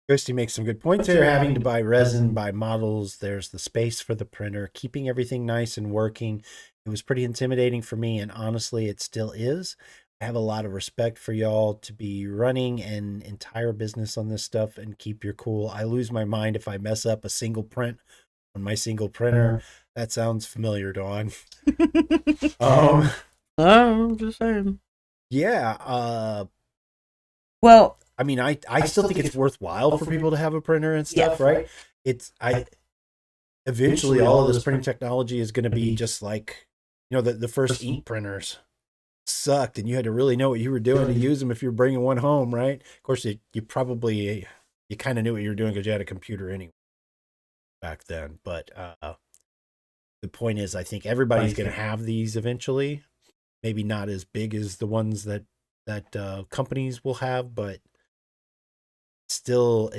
Ghosty makes some good points here. Having to buy resin, buy models, there's the space for the printer, keeping everything nice and working. It was pretty intimidating for me, and honestly, it still is. I have a lot of respect for y'all to be running an entire business on this stuff and keep your cool. I lose my mind if I mess up a single print on my single printer. That sounds familiar, Dawn. Oh, I'm just saying. Yeah. Well, I mean, I still think it's worthwhile for people to have a printer and stuff, right? Eventually all of this printing technology is going to be just like, the first ink printers sucked and you had to really know what you were doing to use them if you're bringing one home, right? Of course, you kind of knew what you were doing because you had a computer anyway back then. But the point is, I think everybody's going to have these eventually. Maybe not as big as the ones that companies will have, but it's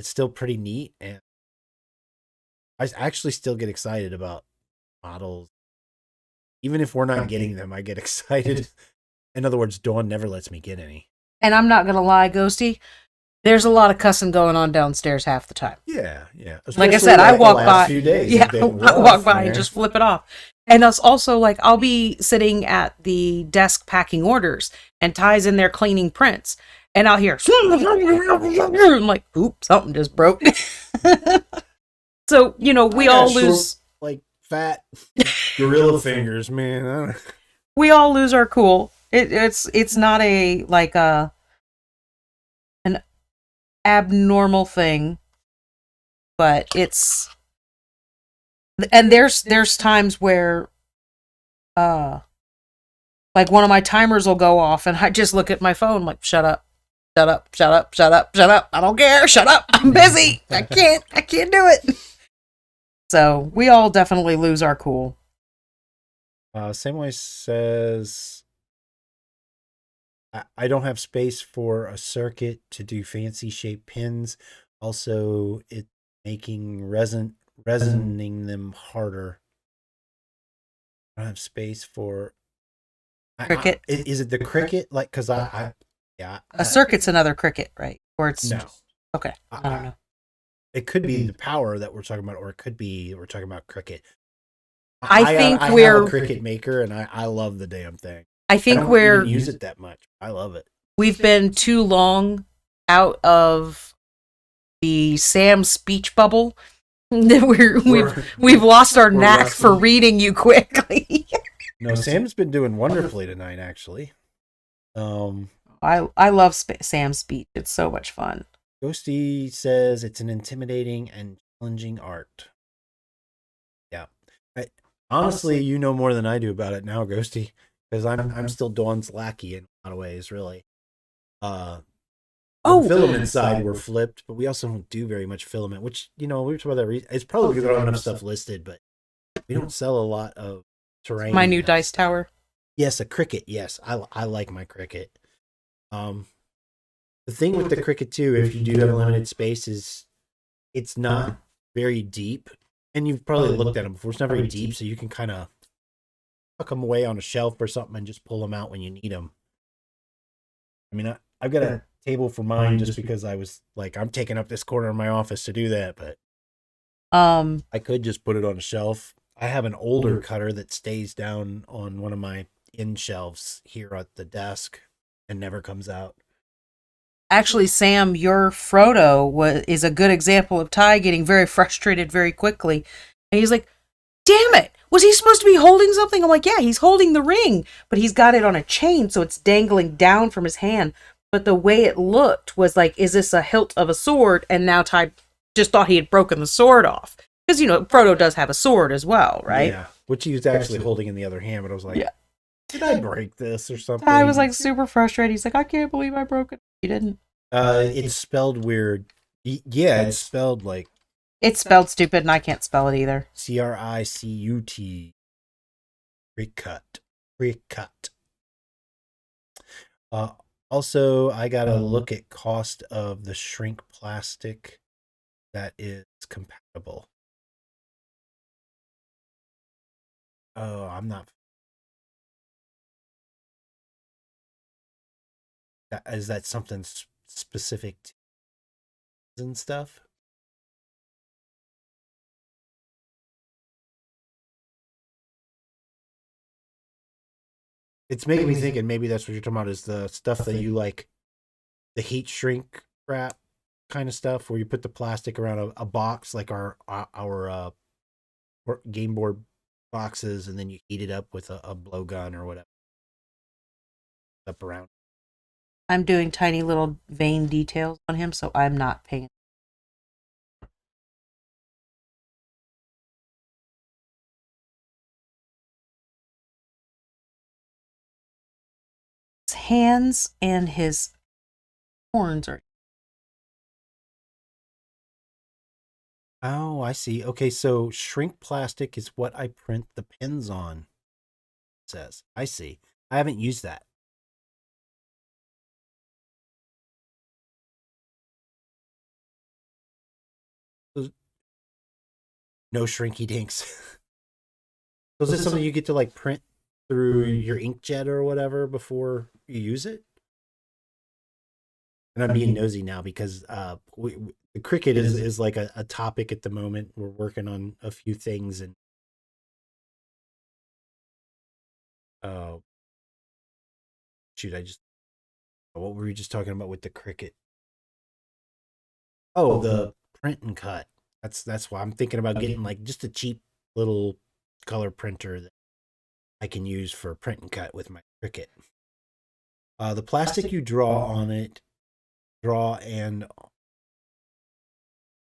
still pretty neat. And I actually still get excited about models. Even if we're not getting them, I get excited. In other words, Dawn never lets me get any. And I'm not going to lie, Ghosty, there's a lot of cussing going on downstairs half the time. Yeah. Especially like I said, I walk by. Few days I walk by and just flip it off. And it's also like I'll be sitting at the desk packing orders, and Ty's in there cleaning prints, and I'll hear, I'm like, "Oops, something just broke." So we all lose like fat gorilla fingers, man. We all lose our cool. It's not an abnormal thing, but it's. And there's times where, like one of my timers will go off, and I just look at my phone like, shut up, shut up, shut up, shut up, shut up. I don't care. Shut up. I'm busy. I can't do it. So we all definitely lose our cool. Samway says, I don't have space for a circuit to do fancy shaped pins. Also, it's making resining them harder. I don't have space for Cricket. Is it the Cricket? Like, because a circuit's another Cricket, right? Or it's no. Okay, I don't know. It could be the power that we're talking about, or it could be we're talking about Cricket. I think I we're have a Cricket maker, and I love the damn thing. I think don't we're even use it that much. I love it. We've been too long out of the Sam speech bubble. We've lost our knack for reading you quickly. No, Sam's been doing wonderfully tonight, actually. I love Sam's speech. It's so much fun. Ghosty says it's an intimidating and challenging art. Yeah, honestly, you know more than I do about it now, Ghosty, because I'm still Dawn's lackey in a lot of ways, really. The filament side we're flipped, but we also don't do very much filament, which we were talking about that. It's probably because we don't have enough stuff listed, but we don't sell a lot of terrain. My new dice tower. Yes, a Cricket. Yes, I like my Cricket. The thing with the Cricket too, if you do have limited space, is it's not very deep, and you've probably looked at them before. It's not very deep, so you can kind of tuck them away on a shelf or something and just pull them out when you need them. I mean, I've got a table for mine just because I was like, I'm taking up this corner of my office to do that, but I could just put it on a shelf. I have an older cutter that stays down on one of my end shelves here at the desk and never comes out. Actually, Sam, your Frodo is a good example of Ty getting very frustrated very quickly. And he's like, damn it, was he supposed to be holding something? I'm like, yeah, he's holding the ring, but he's got it on a chain, so it's dangling down from his hand. But the way it looked was like, is this a hilt of a sword? And now Ty just thought he had broken the sword off. Because, Frodo does have a sword as well, right? Yeah, which he was actually holding in the other hand, but I was like, did I break this or something? I was like super frustrated. He's like, I can't believe I broke it. You didn't. It's spelled weird. Yeah, it's spelled like It's spelled stupid, and I can't spell it either. Cricut. Cricut. Cricut. Uh, Also, I gotta look at cost of the shrink plastic that is compatible. Oh, I'm not. Is that something specific to and stuff? It's making me thinking maybe that's what you're talking about is the stuff that you like, the heat shrink wrap kind of stuff where you put the plastic around a box like our game board boxes and then you heat it up with a blowgun or whatever up around. I'm doing tiny little vein details on him, so I'm not paying. His hands and his horns are. Oh, I see. Okay, so shrink plastic is what I print the pins on. It says. I see. I haven't used that. No shrinky dinks. So is this something you get to like print through your inkjet or whatever before you use it? And I'm being nosy now because the cricket is like a topic at the moment. We're working on a few things and uh shoot, what were we just talking about with the cricket? Oh, the print and cut. That's why I'm thinking about getting like just a cheap little color printer that I can use for print and cut with my cricket. The plastic you draw and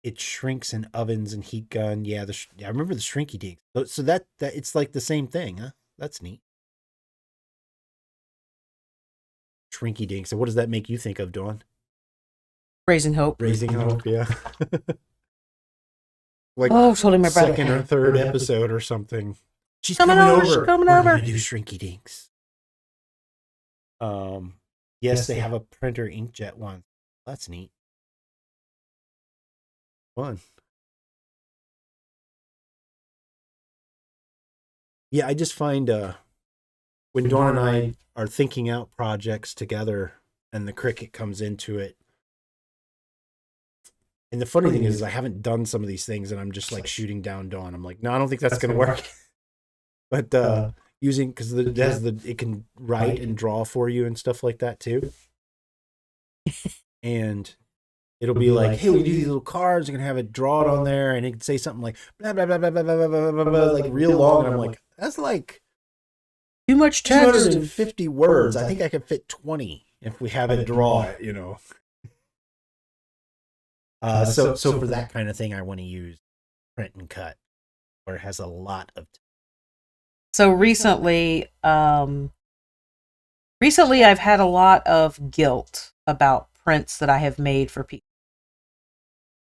it shrinks in ovens and heat gun. Yeah, I remember the shrinky dinks. So that it's like the same thing, huh? That's neat. Shrinky dinks. So what does that make you think of, Dawn? Raising Hope. Raising Hope, yeah. Like totally my brother. Second or third episode or something. She's coming over. She's coming We're over. gonna do shrinky dinks. Yes, they have a printer inkjet one. That's neat. Fun. Yeah, I just find when Dawn and I are thinking out projects together and the cricket comes into it. And the funny thing is I haven't done some of these things and I'm just like shooting down Dawn. I'm like, no, I don't think that's gonna work. But using because it can write and draw for you and stuff like that too. And it'll be like, hey, we do these little cards. You're gonna have it draw it on there, and it can say something like blah blah blah blah blah blah blah blah, blah like real long. And I'm like, that's like too much text. 250 words. I think I can fit 20 if we have it draw it. You know. So for that kind of thing, I want to use print and cut, where it has a lot of. So recently, I've had a lot of guilt about prints that I have made for people.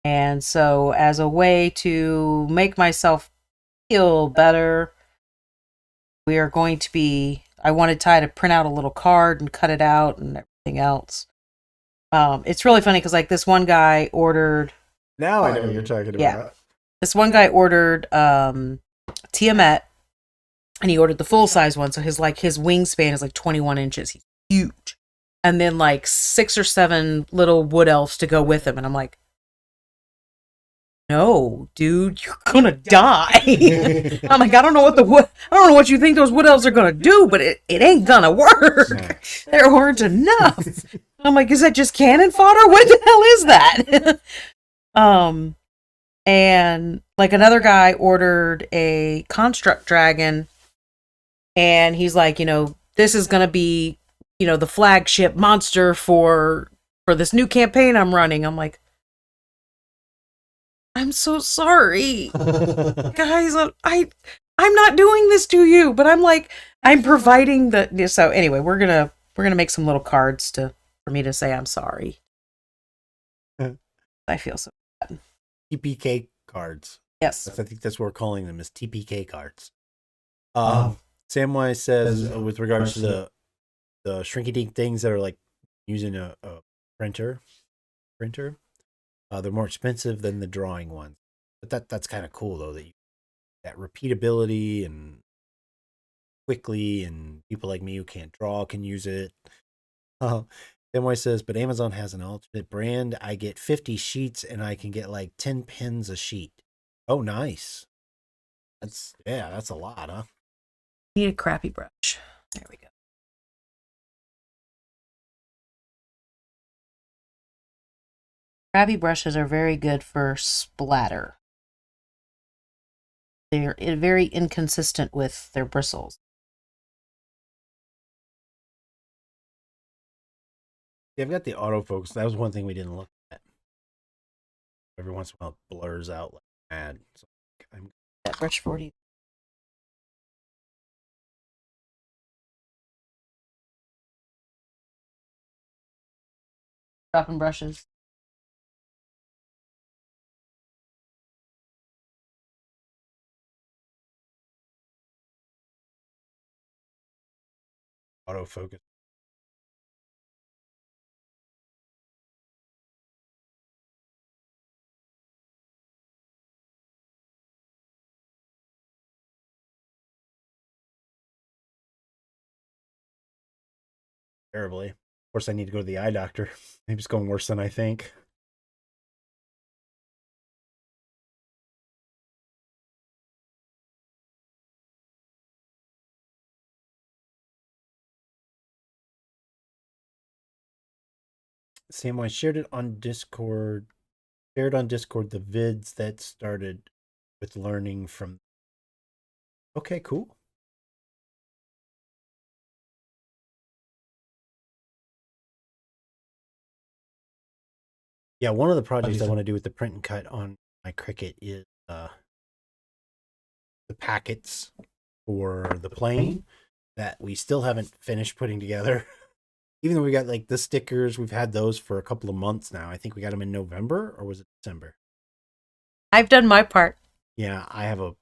And so as a way to make myself feel better, I wanted Ty to print out a little card and cut it out and everything else. It's really funny because like this one guy ordered. Now I know what you're talking about. Yeah. This one guy ordered Tiamat, and he ordered the full size one. So his wingspan is like 21 inches. He's huge. And then like 6 or 7 little wood elves to go with him. And I'm like, no, dude, you're gonna die. I'm like, I don't know what you think those wood elves are gonna do, but it ain't gonna work. No. There aren't enough. I'm like, is that just cannon fodder? What the hell is that? And like another guy ordered a construct dragon, and he's like, this is gonna be, the flagship monster for this new campaign I'm running. I'm like, I'm so sorry, guys. I'm not doing this to you, but I'm providing so anyway, we're gonna make some little cards for me to say I'm sorry. I feel so bad. TPK cards. Yes. I think that's what we're calling them, is TPK cards. Samwise says with regards to the shrinky dink things that are like using a printer, they're more expensive than the drawing ones. But that's kind of cool though, that repeatability and quickly, and people like me who can't draw can use it. Samwise says, but Amazon has an alternate brand. I get 50 sheets and I can get like 10 pins a sheet. Oh, nice. That's a lot, huh? Need a crappy brush. There we go. Crappy brushes are very good for splatter. They're very inconsistent with their bristles. Yeah, I've got the autofocus. That was one thing we didn't look at. Every once in a while, it blurs out like mad. So I'm That brush 40. Dropping brushes. autofocus. Terribly. Of course, I need to go to the eye doctor. Maybe it's going worse than I think. Samwise shared it on Discord. Shared on Discord the vids that started with learning from. Okay, cool. Yeah, one of the projects I want to do with the print and cut on my Cricut is the packets for the plane that we still haven't finished putting together. Even though we got like the stickers, we've had those for a couple of months now. I think we got them in November, or was it December? I've done my part. Yeah, I have a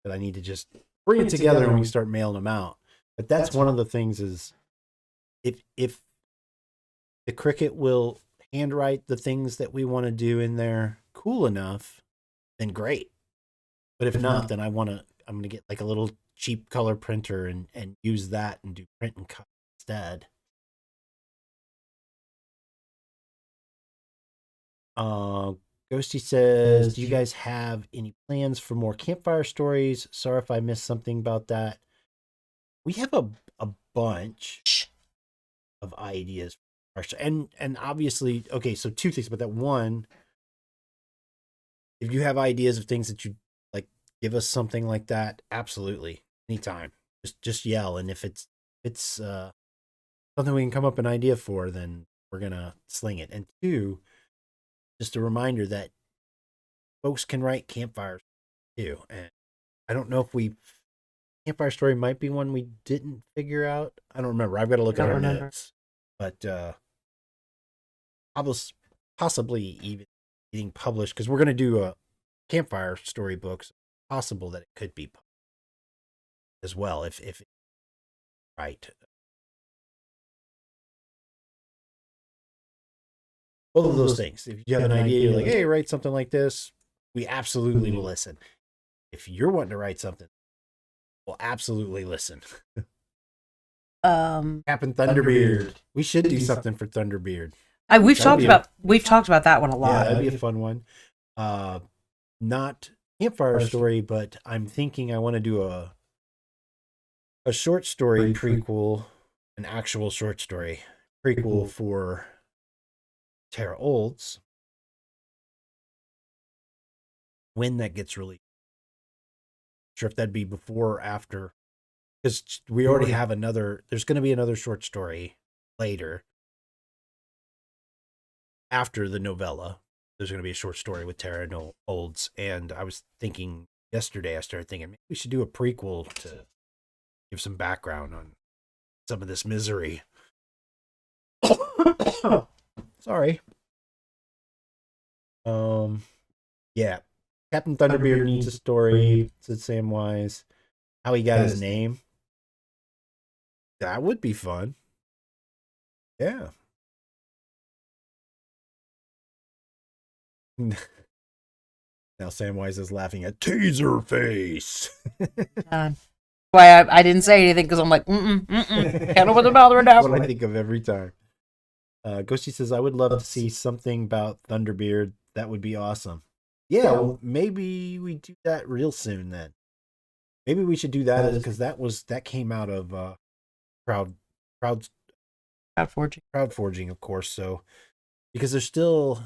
that I need to just bring it together and we can start mailing them out. But that's one of the things is if the Cricut will handwrite the things that we want to do in there cool enough, then great. But if not, then I'm gonna get like a little cheap color printer and use that and do print and cut instead. Ghosty says, do you guys have any plans for more campfire stories? Sorry if I missed something about that. We have a bunch of ideas. And obviously, okay, so two things about that. One, if you have ideas of things that you like, give us something like that. Absolutely. Anytime. Just yell. And if it's something we can come up with an idea for, then we're gonna sling it. And two, just a reminder that folks can write campfires too. And I don't know if campfire story might be one we didn't figure out. I don't remember. I've got to look at our notes. But possibly even getting published, because we're going to do a campfire story books. Possible that it could be as well if right. Both of those things. If you have an idea, you're like, hey, write something like this, we absolutely will listen. If you're wanting to write something, we'll absolutely listen. Captain Thunderbeard. We should do something for Thunderbeard. We've talked about that one a lot. Yeah, that'd be a fun one. Not campfire story, but I'm thinking I want to do a short story prequel, an actual short story prequel for Tara Olds. When that gets released, sure if that'd be before or after, because we already have another. There's going to be another short story later after the novella. There's going to be a short story with Tara Olds, and I was thinking yesterday. I started thinking maybe we should do a prequel to give some background on some of this misery. Sorry. Yeah. Captain Thunderbeard needs a story, said Samwise. How he got his name. That would be fun. Yeah. Now Samwise is laughing at Teaser Face. Why I didn't say anything because I'm like, can't open the mouth right now. That's what I think of every time. Ghosty says, I would love to see something about Thunderbeard. That would be awesome. Yeah, well, maybe we do that real soon then. Maybe we should do that because that came out of crowd crowd crowd forging, of course. So because there's still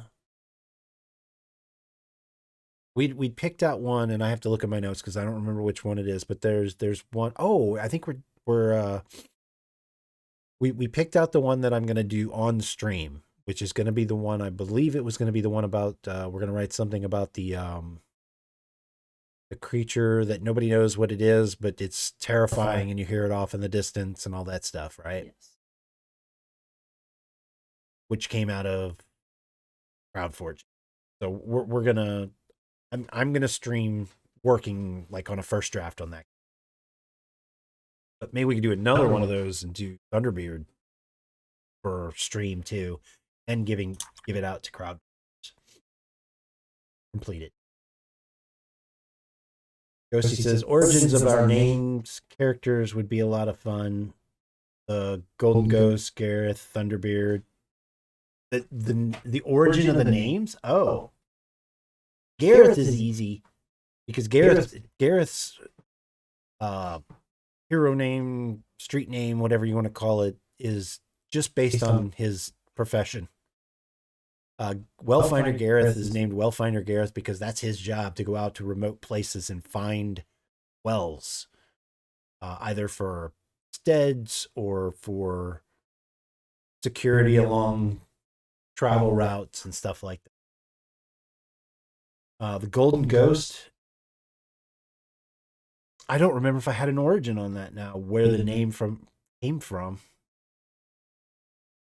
we picked out one, and I have to look at my notes because I don't remember which one it is. But there's one. Oh, I think we picked out the one that I'm going to do on the stream, which is going to be the one, I believe it was going to be the one about we're going to write something about the creature that nobody knows what it is, but it's terrifying and you hear it off in the distance and all that stuff, right? Yes. Which came out of CrowdForge. So we're going to I'm going to stream working like on a first draft on that. But maybe we can do another one of those and do Thunderbeard for stream too, and give it out to crowd. Complete it. Ghosty says origins of our names characters would be a lot of fun. The Golden Ghost, Gareth, Thunderbeard. The origin of the names? Oh. Gareth is easy because Gareth's hero name, street name, whatever you want to call it, is just based on his profession. Wellfinder Gareth is named Wellfinder Gareth because that's his job, to go out to remote places and find wells, either for steads or for security along travel routes and stuff like that. The Golden Ghost, I don't remember if I had an origin on that now, where the name came from.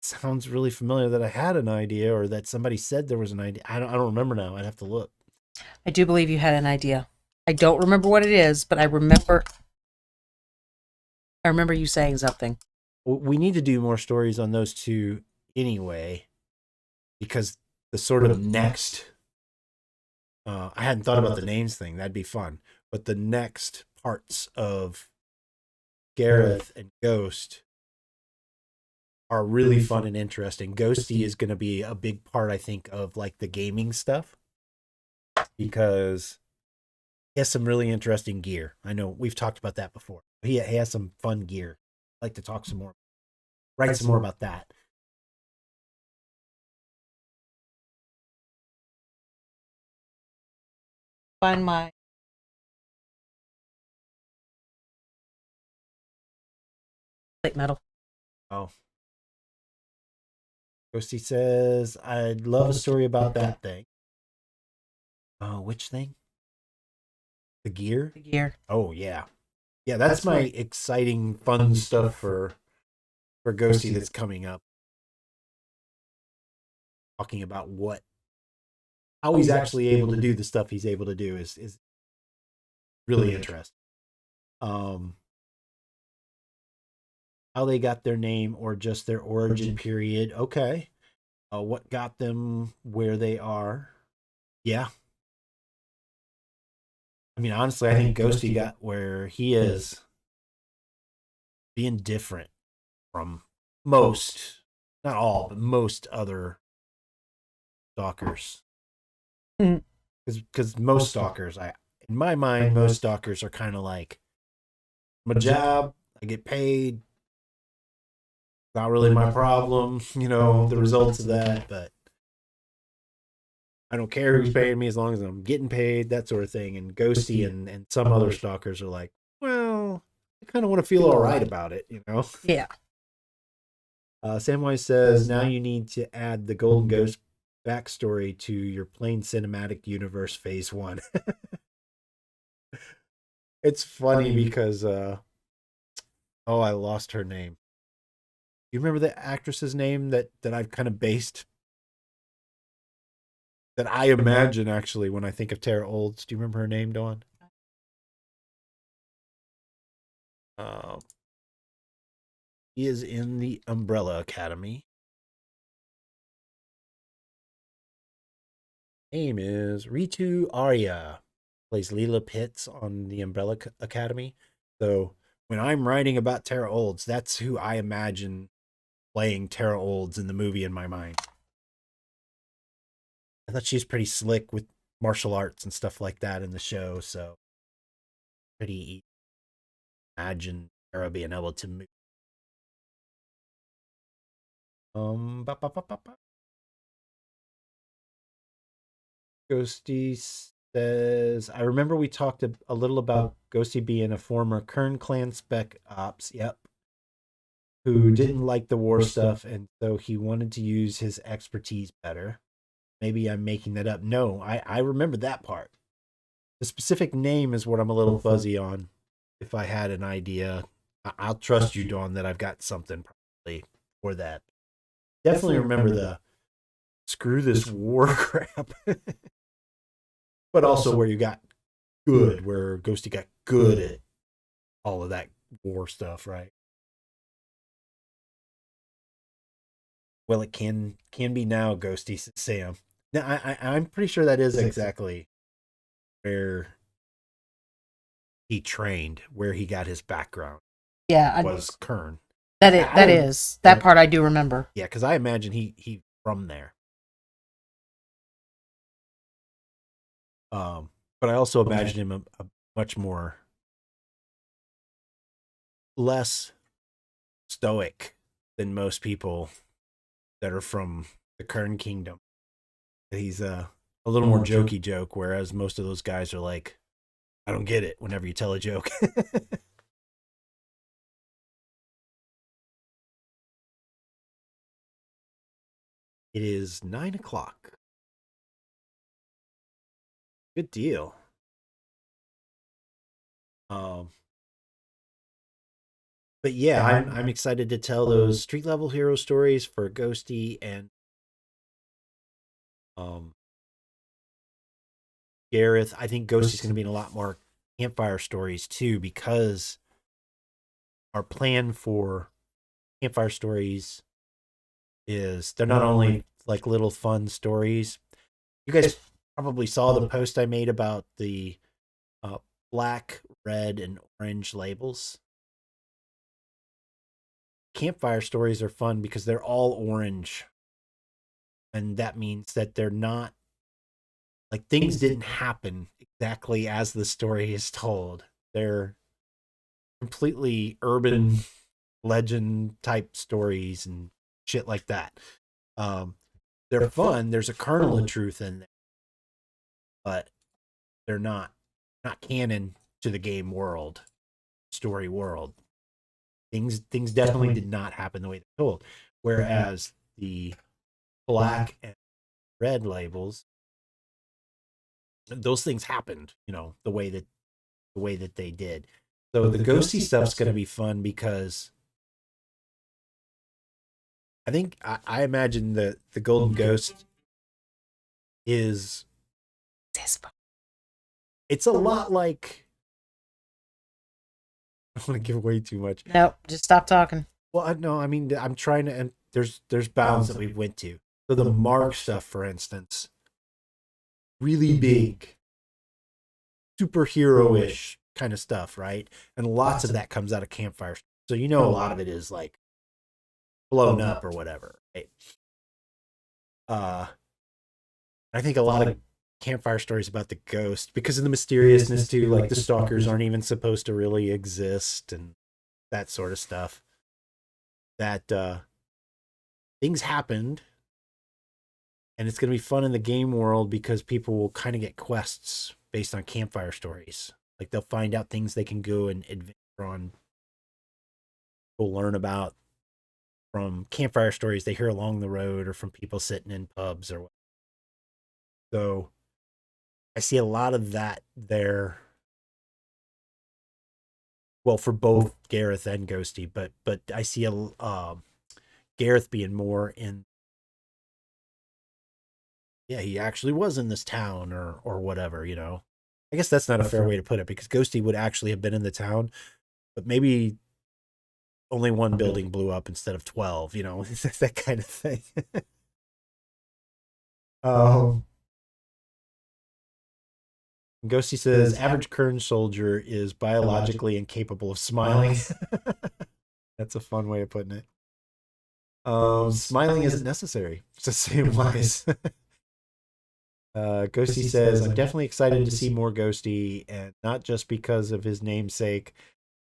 Sounds really familiar that I had an idea, or that somebody said there was an idea. I don't remember now. I'd have to look. I do believe you had an idea. I don't remember what it is, but I remember you saying something. We need to do more stories on those two anyway, because the sort of next I hadn't thought about the names thing. That'd be fun. But the next parts of Gareth and Ghost are really fun and interesting. Ghosty is going to be a big part, I think, of like the gaming stuff, because he has some really interesting gear. I know we've talked about that before. He has some fun gear. I'd like to talk some more, write some more about that. Find my plate metal. Oh. Ghosty says, I'd love a story about that thing. Oh, which thing? The gear? The gear. Oh, yeah. Yeah, that's my exciting, fun stuff for Ghosty that's coming up. Talking about how he's actually able to do the stuff he's able to do is really interesting. How they got their name, or just their origin period. Okay. What got them where they are. Yeah. I mean, honestly, I think Ghosty got where he is being different from most, not all, but most other stalkers. Because most stalkers, in my mind, most stalkers are kind of like, my job, I get paid, not really my problem, the results of that, but I don't care who's paying me as long as I'm getting paid, that sort of thing. And Ghosty and some other stalkers are like, well, I kind of want to feel all right about it, Yeah. Samwise says, now you need to add the Golden Ghost backstory to your plain cinematic universe phase 1. It's funny because, I lost her name. You remember the actress's name that I've kind of based that I imagine actually when I think of Tara Olds. Do you remember her name, Dawn? Um, he is in the Umbrella Academy. Name is Ritu Arya. Plays Leela Pitts on the Umbrella Academy. So when I'm writing about Tara Olds, that's who I imagine playing Tara Olds in the movie in my mind. I thought she's pretty slick with martial arts and stuff like that in the show, so pretty easy to imagine Tara being able to move. Ba, ba, ba, ba, ba. Ghosty says, I remember we talked a little about Ghosty being a former Kern Clan Spec Ops. Yep. Who didn't like the war stuff, and so he wanted to use his expertise better. Maybe I'm making that up. No, I remember that part. The specific name is what I'm a little fuzzy on. If I had an idea, I'll trust you, Dawn, that I've got something probably for that. Definitely remember the screw this war crap. But also where you got good, where Ghosty got good at all of that war stuff, right? Well, it can be now, Ghosty, Sam. Now, I'm pretty sure that is exactly where he trained, where he got his background. Yeah, was Kern. That part I do remember. Yeah, because I imagine he from there. But I also imagine him a much more less stoic than most people that are from the Kern Kingdom. He's a little more jokey joke, whereas most of those guys are like, I don't get it whenever you tell a joke. It is 9:00. Good deal. But yeah, I'm excited to tell those street level hero stories for Ghosty and Gareth. I think Ghosty's going to be in a lot more campfire stories too, because our plan for campfire stories is they're not only like little fun stories. You guys probably saw the post I made about the black, red, and orange labels. Campfire stories are fun because they're all orange. And that means that they're not like things didn't happen exactly as the story is told. They're completely urban legend type stories and shit like that. They're fun. There's a kernel of truth in there, but they're not canon to the game world, story world. Things definitely did not happen the way they're told. Whereas the black and red labels, those things happened, the way that they did. So the ghosty stuff's going to be fun because I think I imagine that the golden ghost is it's a lot like I don't want to give away too much. Nope, just stop talking. Well, no, I mean I'm trying to, and there's bounds that we went to. So the Mark stuff, for instance, really big, superhero-ish kind of stuff, right? And lots of that comes out of campfire. So a lot of it is like blown up or whatever, right? I think a lot of campfire stories about the ghost, because of the mysteriousness too, like the stalkers aren't even supposed to really exist and that sort of stuff. That things happened, and it's going to be fun in the game world because people will kind of get quests based on campfire stories. Like they'll find out things they can go and adventure on. We'll learn about from campfire stories they hear along the road or from people sitting in pubs or whatever. So I see a lot of that there. Well, for both Gareth and Ghosty, but I see a Gareth being more in yeah, he actually was in this town or whatever, you know. I guess that's not a fair way to put it because Ghosty would actually have been in the town, but maybe only one building blew up instead of 12, you know, that kind of thing. um, Ghosty says average Kern soldier is biologically incapable of smiling. That's a fun way of putting it. Smiling isn't necessary. It's the same wise. Ghosty says, I'm definitely excited to see more Ghosty, and not just because of his namesake.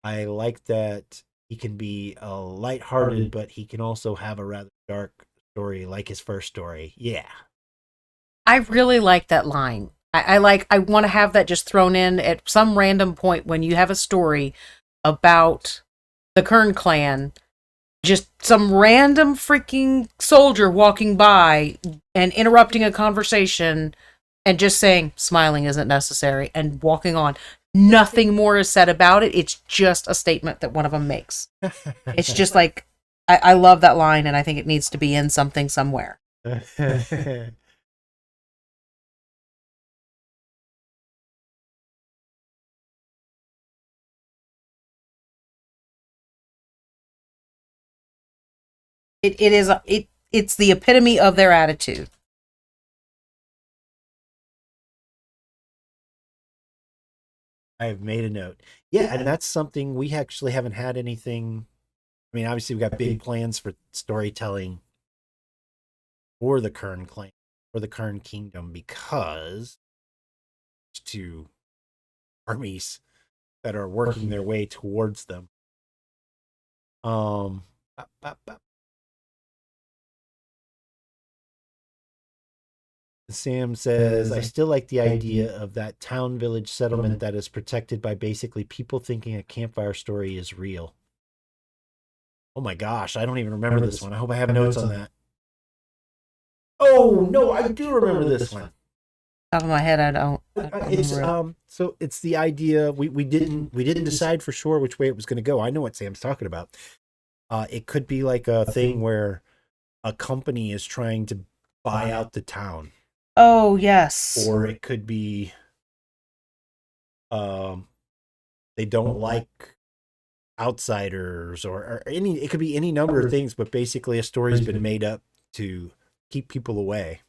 I like that he can be lighthearted, but he can also have a rather dark story like his first story. Yeah. I really like that line. I want to have that just thrown in at some random point when you have a story about the Kern clan, just some random freaking soldier walking by and interrupting a conversation and just saying smiling isn't necessary and walking on. Nothing more is said about it. It's just a statement that one of them makes. It's just like I love that line, and I think it needs to be in something somewhere. It's the epitome of their attitude. I have made a note. Yeah, and that's something we actually haven't had anything. I mean, obviously, we've got big plans for storytelling for the Kern clan, for the Kern kingdom, because to armies that are working their way towards them. Um, Sam says, I still like the idea of that town village settlement that is protected by basically people thinking a campfire story is real. Oh my gosh, I don't even remember this one. I hope I have notes on that. Oh no, I do remember this one. Top of my head, I don't It's so it's the idea we didn't decide for sure which way it was going to go. I know what Sam's talking about. It could be like a thing where a company is trying to buy out the town. Oh yes. Or it could be they don't like outsiders or any, it could be any number of things, but basically a story's been made up to keep people away.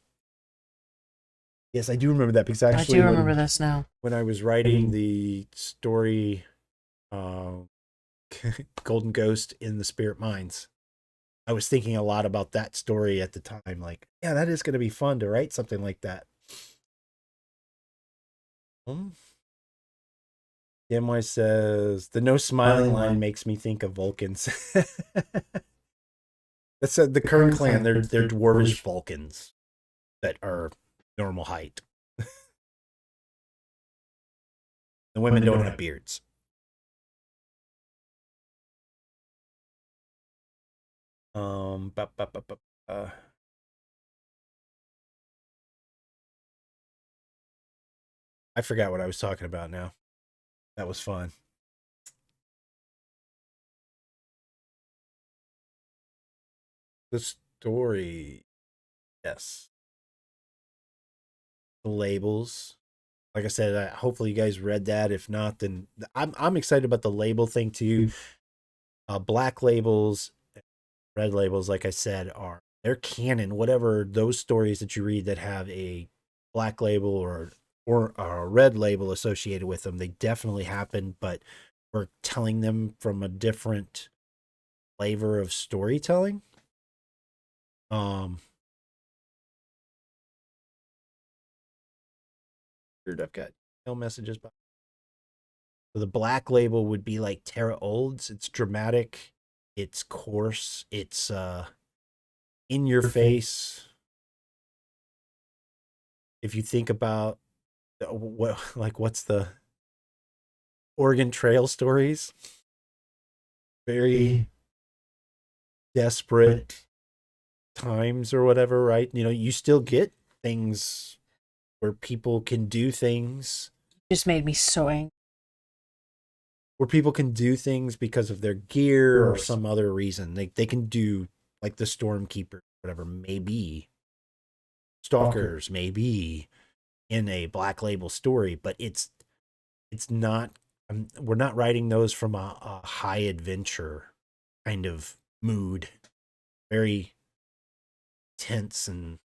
Yes, I do remember that because actually I do remember this now. When I was writing the story Golden Ghost in the Spirit Mines, I was thinking a lot about that story at the time. Like, yeah, that is going to be fun to write something like that. MY says, the no smiling line makes me think of Vulcans. That's the Kern clan. They're dwarvish Vulcans that are normal height. The women don't have beards. I forgot what I was talking about now. That was fun. The story. Yes. The labels. Like I said, hopefully you guys read that. If not, then I'm excited about the label thing too. Black labels, red labels, like I said, they're canon. Whatever those stories that you read that have a black label or a red label associated with them, they definitely happen. But we're telling them from a different flavor of storytelling. I've got email messages. So the black label would be like Terra Olds. It's dramatic. It's coarse. It's in your face. If you think about what's the Oregon Trail stories? Very desperate times or whatever, right? You know, you still get things where people can do things. Just made me so angry. Where people can do things because of their gear or some other reason. They can do like the Stormkeeper, whatever, maybe stalkers may be in a Black Label story, but it's not. We're not writing those from a high adventure kind of mood. Very tense and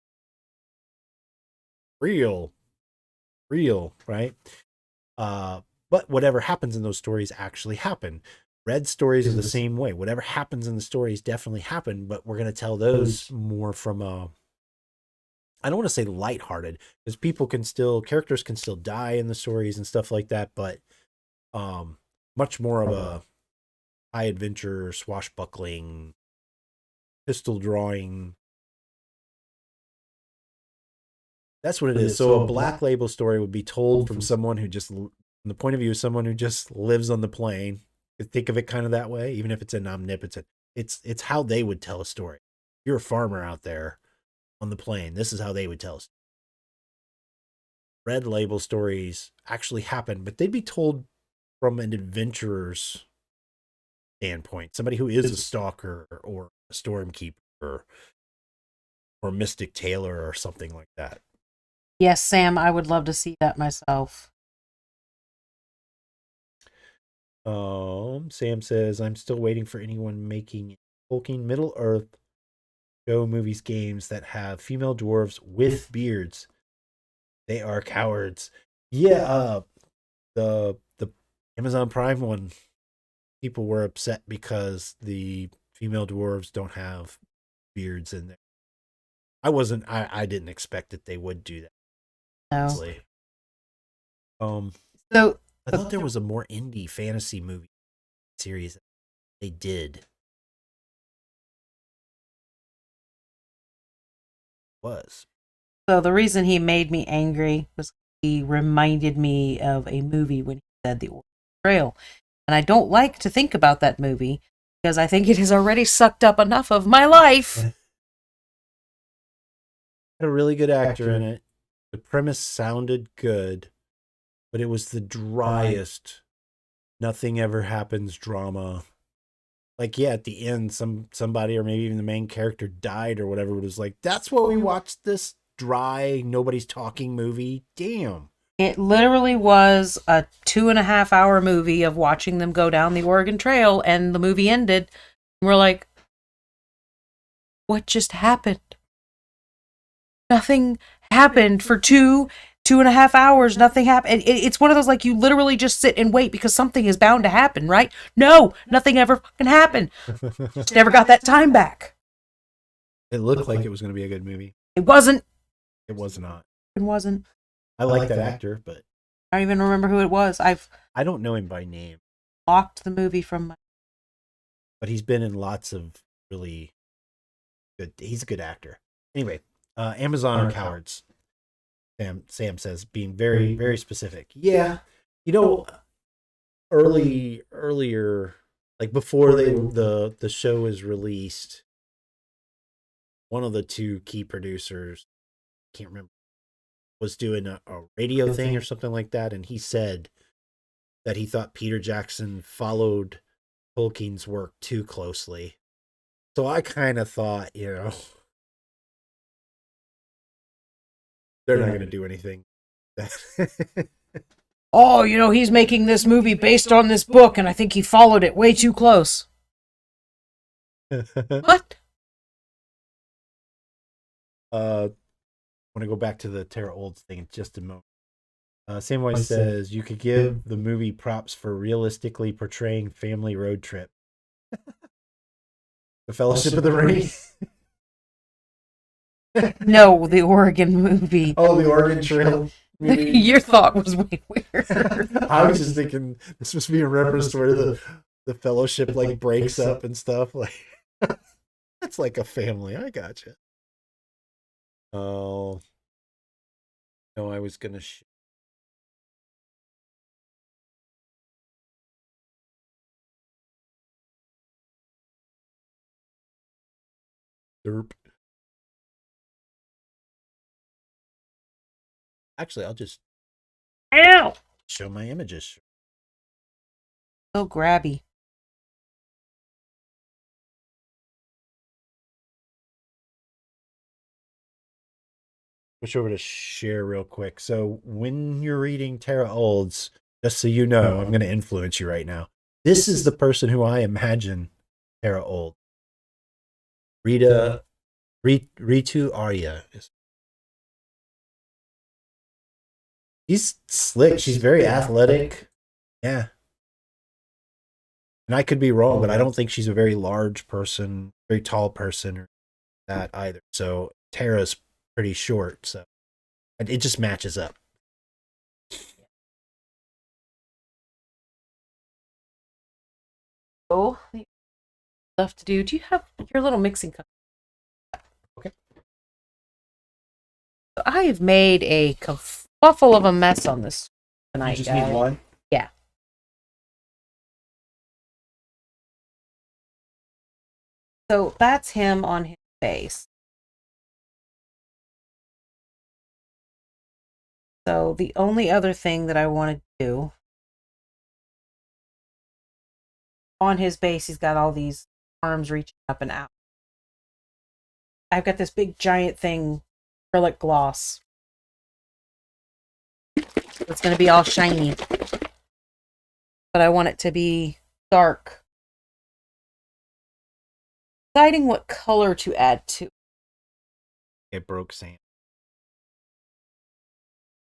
real, right? But whatever happens in those stories actually happen. Red stories are the same way. Whatever happens in the stories definitely happened, but we're going to tell those more from a, I don't want to say lighthearted, because characters can still die in the stories and stuff like that, but much more of a high adventure, swashbuckling, pistol drawing. That's what it is. So a Black Label story would be told from someone who just, from the point of view of someone who just lives on the plane. Think of it kind of that way, even if it's an omnipotent. It's how they would tell a story. If you're a farmer out there on the plane, this is how they would tell us. Red Label stories actually happen, but they'd be told from an adventurer's standpoint. Somebody who is a stalker or a stormkeeper or mystic tailor or something like that. Yes, Sam, I would love to see that myself. Sam says, I'm still waiting for anyone making Tolkien Middle Earth show movies games that have female dwarves with beards. They are cowards. Yeah, the Amazon Prime one, people were upset because the female dwarves don't have beards in there. I didn't expect that they would do that. No. So I thought there was a more indie fantasy movie series that they did. So the reason he made me angry was he reminded me of a movie when he said the Oregon Trail. And I don't like to think about that movie because I think it has already sucked up enough of my life. Had a really good actor in it. The premise sounded good, but it was the driest, nothing ever happens drama. Like, yeah, at the end, somebody or maybe even the main character died or whatever. It was like, that's what we watched this dry, nobody's talking movie. Damn. It literally was a 2.5-hour movie of watching them go down the Oregon Trail, and the movie ended. And we're like, what just happened? Nothing happened for 2.5 hours. Nothing happened. It's one of those, like, you literally just sit and wait because something is bound to happen, right? No, nothing ever fucking happened. Just never got that time back. It looked like it was going to be a good movie. It wasn't. It was not. It wasn't. I like that actor, but I don't even remember who it was. I don't know him by name. Locked the movie from my... But he's been in lots of really good... He's a good actor. Anyway, Amazon are cowards. Sam says, being very, very specific. Yeah. You know, earlier, like before the show was released, one of the two key producers, can't remember, was doing a radio thing or something like that, and he said that he thought Peter Jackson followed Tolkien's work too closely. So I kind of thought, they're not going to do anything. Oh, he's making this movie based on this book, and I think he followed it way too close. What? I want to go back to the Tara Olds thing in just a moment. Samwise says, you could give the movie props for realistically portraying family road trip. The Fellowship of the Ring. No, the Oregon movie. Oh, the Oregon Trail movie. Your thought was way weird. I was just thinking this must be a reference to where the Fellowship like breaks up and stuff. Like that's like a family. I gotcha. Oh no, I was gonna. Derp. Actually, I'll just show my images. So grabby. switch over to share real quick. So when you're reading Tara Olds, just so you know, I'm going to influence you right now. This is the person who I imagine Tara Old. Ritu Arya. She's slick. She's very athletic. Yeah. And I could be wrong, but I don't think she's a very large person, very tall person or that either. So Tara's pretty short. So it just matches up. Oh, left to do. Do you have your little mixing cup? Okay. I have made a kerfuffle of a mess on this tonight. You just need one? Yeah. So that's him on his face. So the only other thing that I want to do on his base, he's got all these arms reaching up and out. I've got this big giant thing, acrylic gloss. It's going to be all shiny. But I want it to be dark. Deciding what color to add to. It broke Sam.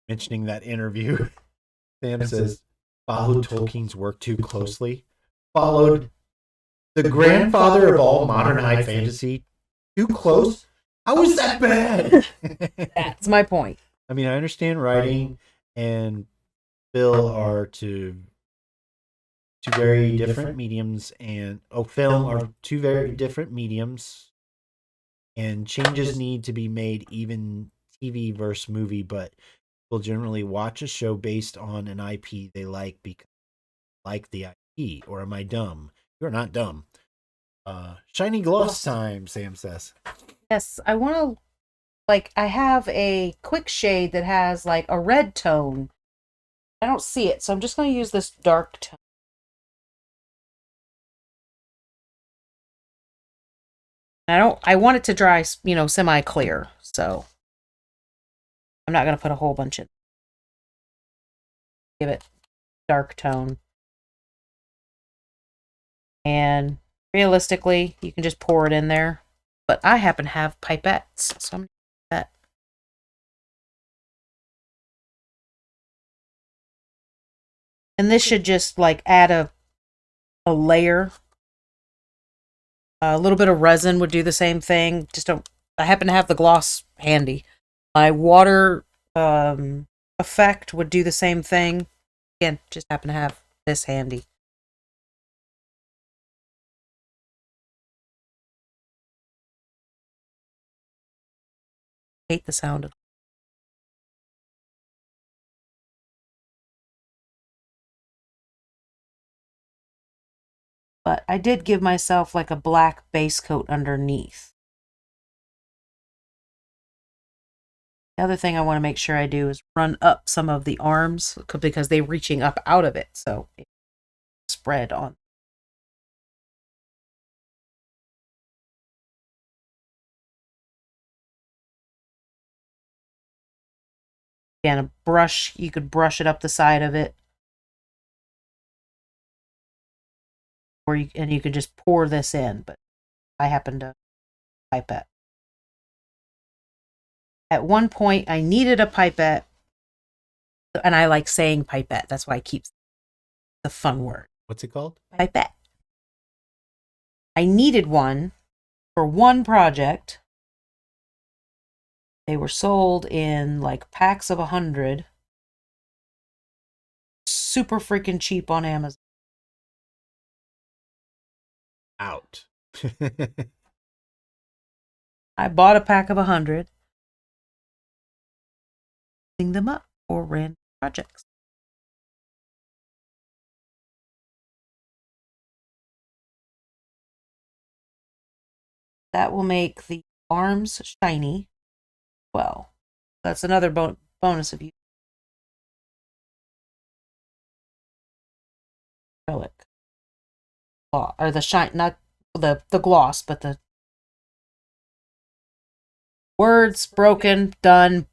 Mentioning that interview, Sam says, followed Tolkien's work too closely. Followed the grandfather of all modern high fantasy too close? How is that bad? That's my point. I mean, I understand writing and Phil are two very different mediums, and film are two very different mediums, and changes need to be made, even TV versus movie, but people generally watch a show based on an IP they like because they like the IP. Or am I dumb? You're not dumb. Shiny gloss time, Sam says. Yes, I want to, like, I have a quick shade that has, like, a red tone. I don't see it, so I'm just going to use this dark tone. I want it to dry, semi-clear, so I'm not going to put a whole bunch in. Give it dark tone. And realistically, you can just pour it in there. But I happen to have pipettes, so I'm going to do that. And this should just, like, add a layer. A little bit of resin would do the same thing. I happen to have the gloss handy. My water effect would do the same thing. Again, just happen to have this handy. Hate the sound of it. But I did give myself like a black base coat underneath. The other thing I want to make sure I do is run up some of the arms because they're reaching up out of it, so it spread on. Again, a brush, you could brush it up the side of it. Or you could just pour this in, but I happen to pipette. At one point, I needed a pipette, and I like saying pipette. That's why I keep the fun word. What's it called? Pipette. I needed one for one project. They were sold in like packs of 100. Super freaking cheap on Amazon. Out. I bought a pack of 100. Using them up for random projects. That will make the arms shiny. Well, that's another bonus of you. Acrylic. Or the shine, not the gloss, but the words broken, done,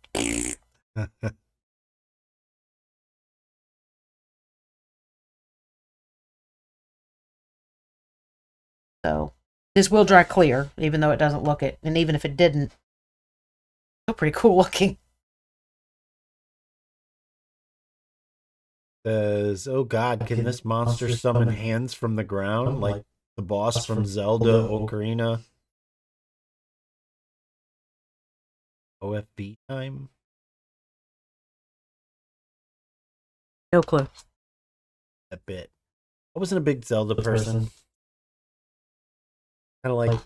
So this will dry clear, even though it doesn't look it. And even if it didn't, it's still pretty cool looking. Says, oh God, can this monster summon hands from the ground like the boss from Zelda Ocarina? OFB time? No clue. A bit. I wasn't a big Zelda person. Kind of like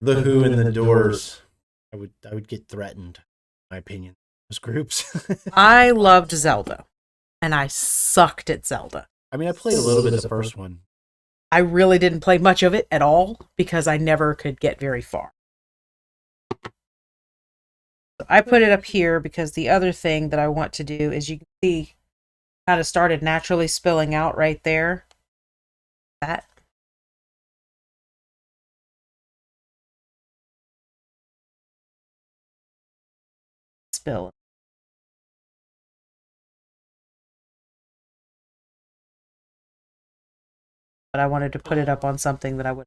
the Who and the Doors. I would get threatened, in my opinion. Those groups. I loved Zelda, and I sucked at Zelda. I mean, I played a little bit of the first one. I really didn't play much of it at all because I never could get very far. So I put it up here because the other thing that I want to do is, you can see, kind of started naturally spilling out right there. That. Spill. But I wanted to put it up on something that I would.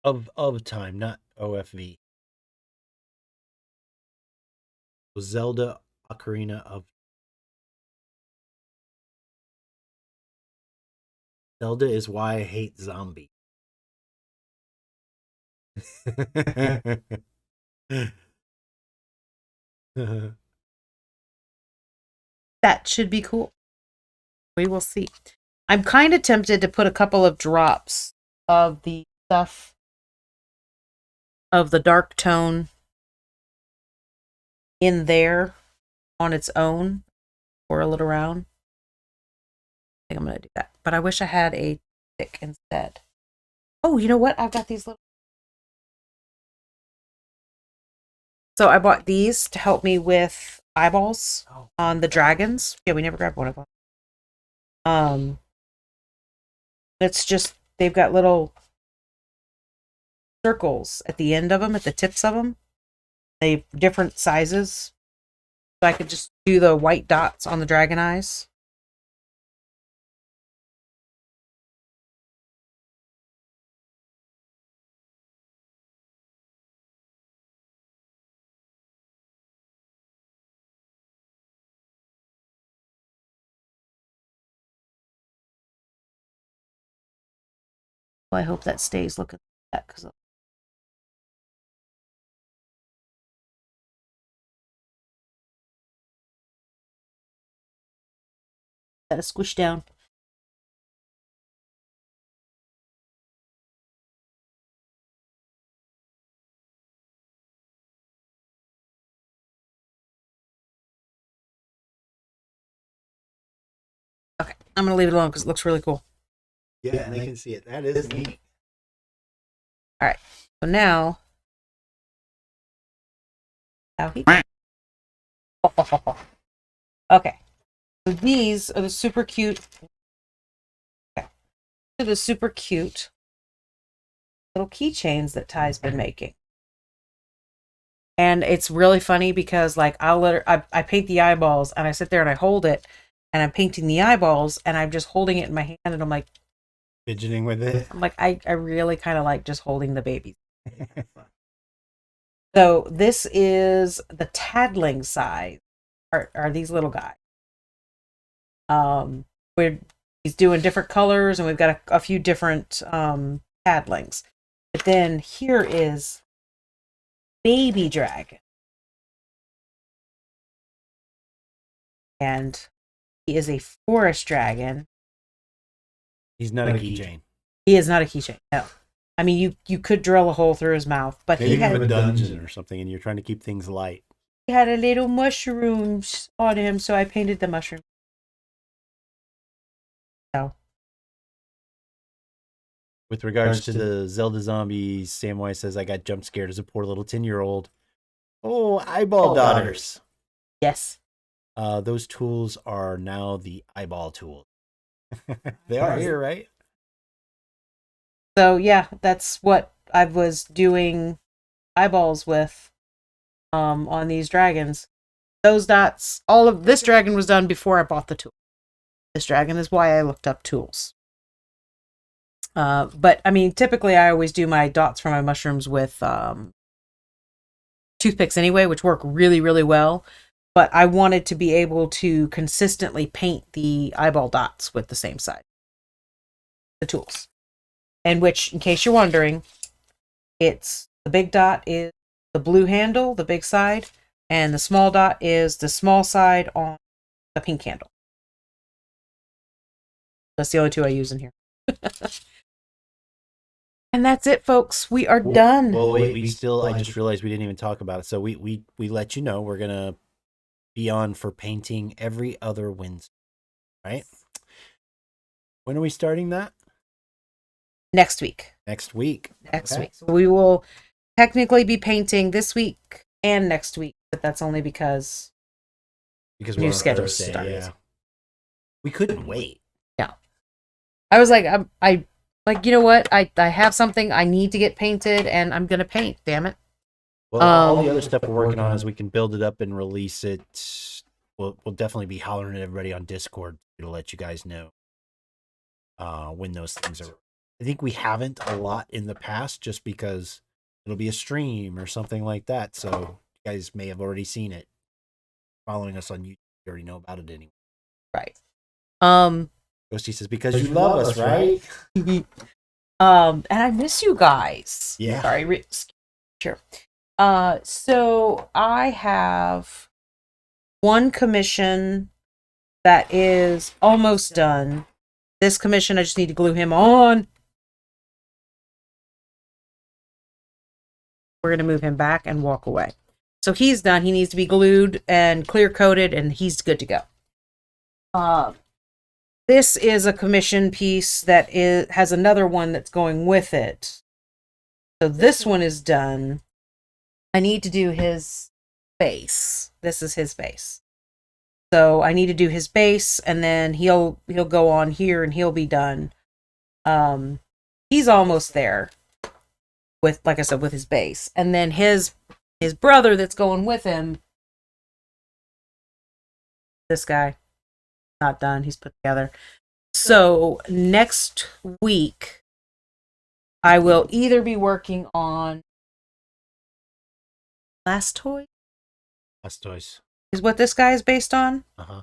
Of time, not OFV. Zelda Ocarina of Zelda is why I hate zombie. That should be cool. We will see. I'm kind of tempted to put a couple of drops of the stuff of the dark tone in there on its own, swirl it around. I think I'm going to do that. But I wish I had a stick instead. Oh, you know what? I've got these little. So I bought these to help me with eyeballs on the dragons. Yeah, we never grabbed one of them. It's just, they've got little circles at the end of them, at the tips of them. They different sizes. So I could just do the white dots on the dragon eyes. Well, I hope that stays looking like that, because gotta squish down. Okay, I'm gonna leave it alone because it looks really cool. Yeah, and I can see it. That is neat. All right, so now, okay, so these are the super cute. Okay, these are the super cute little keychains that Ty's been making. And it's really funny because, like, I'll let her, I paint the eyeballs and I sit there and I hold it and I'm painting the eyeballs and I'm just holding it in my hand and I'm like, Fidgeting with it. I'm like, I really kind of like just holding the babies. So this is the tattling size, are these little guys. We're he's doing different colors and we've got a few different taddlings. But then here is baby dragon. And he is a forest dragon. He's not a keychain. He is not a keychain. No. I mean, you could drill a hole through his mouth, but Maybe he had a dungeon or something, and you're trying to keep things light. He had a little mushrooms on him, so I painted the mushroom. So, with regards to the Zelda zombies, Samwise says, I got jump scared as a poor little 10-year-old. Oh, eyeball daughters. Yes. Those tools are now the eyeball tools. They are here, right? So, yeah, that's what I was doing eyeballs with on these dragons. those dots, all of this dragon was done before I bought the tool. This dragon is why I looked up tools. But I mean, typically I always do my dots for my mushrooms with toothpicks anyway, which work really, really well. But I wanted to be able to consistently paint the eyeball dots with the same side. The tools. And which, in case you're wondering, it's the big dot is the blue handle, the big side, and the small dot is the small side on the pink handle. That's the only two I use in here. And that's it, folks. We are done. Well, wait, I just realized we didn't even talk about it. So we let you know we're going to be on for painting every other Wednesday, right? When are we starting that? Next week. Next week. Next week. So we will technically be painting this week and next week, but that's only because new schedules started. Yeah. We couldn't wait. Yeah. I was like, I like, you know what? I have something I need to get painted, and I'm gonna paint. Damn it. Well, all the other stuff we're working on is we can build it up and release it. We'll definitely be hollering at everybody on Discord to let you guys know when those things are. I think we haven't a lot in the past just because it'll be a stream or something like that. So you guys may have already seen it. Following us on YouTube, you already know about it anyway. Right. Ghosty says, because you love us, right? And I miss you guys. Yeah. Sorry. Sure. So I have one commission that is almost done. This commission, I just need to glue him on. We're going to move him back and walk away. So he's done. He needs to be glued and clear coated, and he's good to go. This is a commission piece that has another one that's going with it. So this one is done. I need to do his base. This is his base. So I need to do his base, and then he'll go on here, and he'll be done. He's almost there with, like I said, with his base. And then his brother that's going with him, this guy, not done. He's put together. So next week, I will either be working on Blastoise. Blastoise Is what this guy is based on. Uh-huh.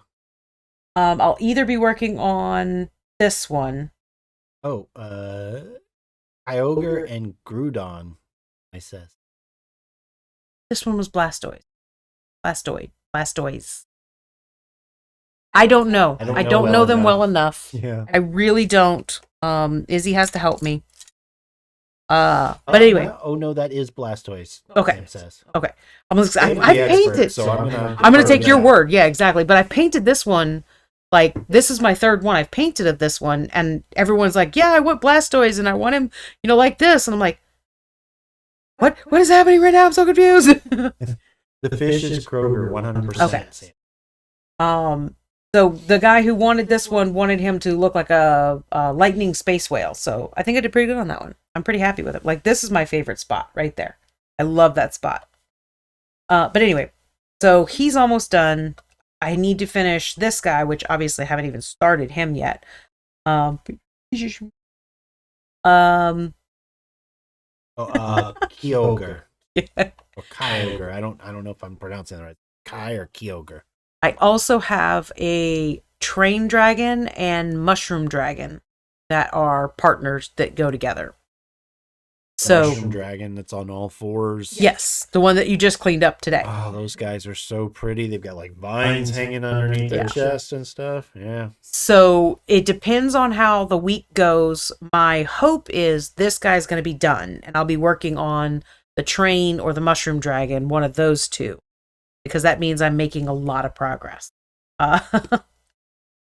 I'll either be working on this one. Oh, Kyogre and Groudon, I says. This one was Blastoise. Blastoise. I don't know. I don't know them well enough. Yeah. I really don't. Izzy has to help me. But anyway. Oh no, that is Blastoise. Okay. Says. Okay. I painted. So I'm gonna take your word. Yeah, exactly. But I painted this one. Like, this is my third one I've painted of this one, and everyone's like, "Yeah, I want Blastoise, and I want him, like this." And I'm like, "What is happening right now? I'm so confused." The fish is Kroger, 100%. Okay. So the guy who wanted this one wanted him to look like a lightning space whale. So I think I did pretty good on that one. I'm pretty happy with it. Like, this is my favorite spot right there. I love that spot. But anyway, so he's almost done. I need to finish this guy, which obviously I haven't even started him yet. Kyogre. Or Kyogre. I don't know if I'm pronouncing it right. Kai or Kyogre. I also have a train dragon and mushroom dragon that are partners that go together. So mushroom dragon that's on all fours. Yes, the one that you just cleaned up today. Oh, those guys are so pretty. They've got like vines hanging underneath their chest and stuff. Yeah. So it depends on how the week goes. My hope is this guy's going to be done, and I'll be working on the train or the mushroom dragon, one of those two, because that means I'm making a lot of progress.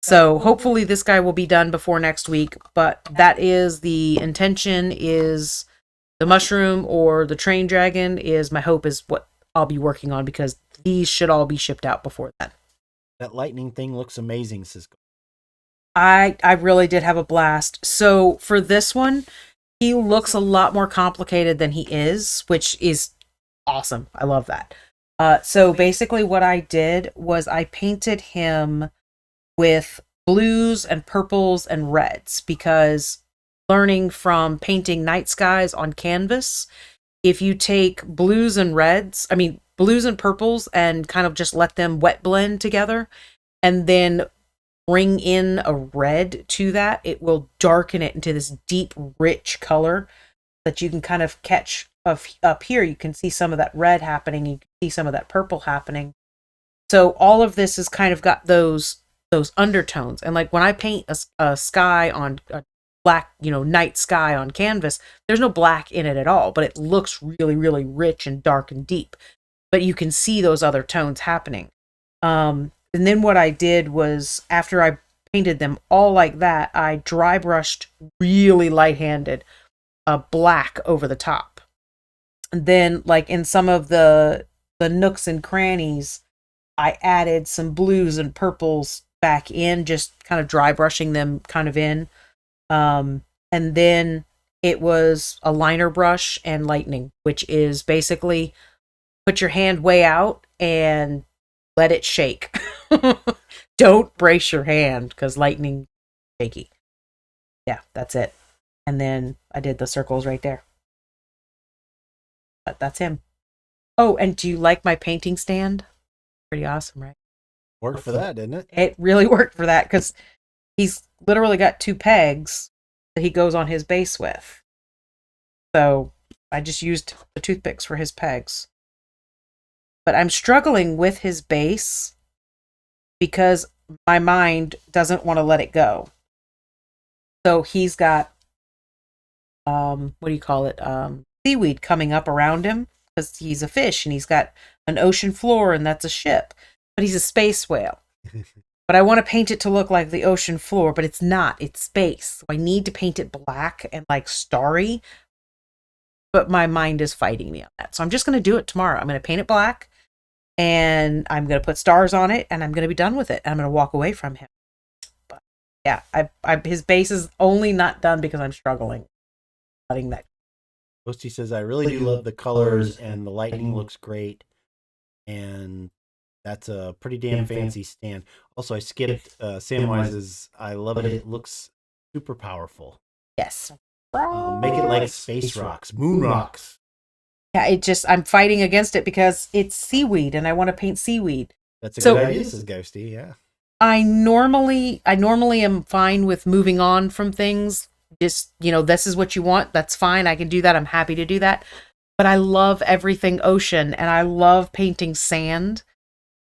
So hopefully this guy will be done before next week, but that is the intention. Is the mushroom or the train dragon is my hope is what I'll be working on, because these should all be shipped out before then. That lightning thing looks amazing, Cisco. I really did have a blast. So for this one, he looks a lot more complicated than he is, which is awesome. I love that. So basically what I did was I painted him with blues and purples and reds because learning from painting night skies on canvas, if you take blues and purples and kind of just let them wet blend together and then bring in a red to that, it will darken it into this deep, rich color that you can kind of catch up here. You can see some of that red happening. You can see some of that purple happening. So all of this has kind of got those undertones. And like when I paint a sky on a black, night sky on canvas, there's no black in it at all, but it looks really, really rich and dark and deep. But you can see those other tones happening. And then what I did was after I painted them all like that, I dry brushed really light-handed black over the top. And then like in some of the nooks and crannies, I added some blues and purples back in, just kind of dry brushing them kind of in. And then it was a liner brush and lightning, which is basically put your hand way out and let it shake. Don't brace your hand because lightning shaky. Yeah, that's it. And then I did the circles right there. But that's him. Oh, and do you like my painting stand? Pretty awesome, right? Worked for that, didn't it? It really worked for that because he's literally got 2 pegs that he goes on his base with. So I just used the toothpicks for his pegs. But I'm struggling with his base because my mind doesn't want to let it go. So he's got, what do you call it? Seaweed coming up around him because he's a fish and he's got an ocean floor and that's a ship. But he's a space whale. But I want to paint it to look like the ocean floor, but it's not. It's space. So I need to paint it black and like starry. But my mind is fighting me on that. So I'm just going to do it tomorrow. I'm going to paint it black. And I'm going to put stars on it, and I'm going to be done with it. I'm going to walk away from him. But yeah, his base is only not done because I'm struggling letting that. Posty says, I really do love the colors, and the lightning looks great. And that's a pretty damn fancy stand. Also, I skipped Samwise's, I love it. It looks super powerful. Yes. Make it like space rocks, moon rocks. Yeah, I'm fighting against it because it's seaweed and I want to paint seaweed. That's a good idea, says Ghosty, yeah. I normally am fine with moving on from things. Just, this is what you want. That's fine. I can do that. I'm happy to do that. But I love everything ocean and I love painting sand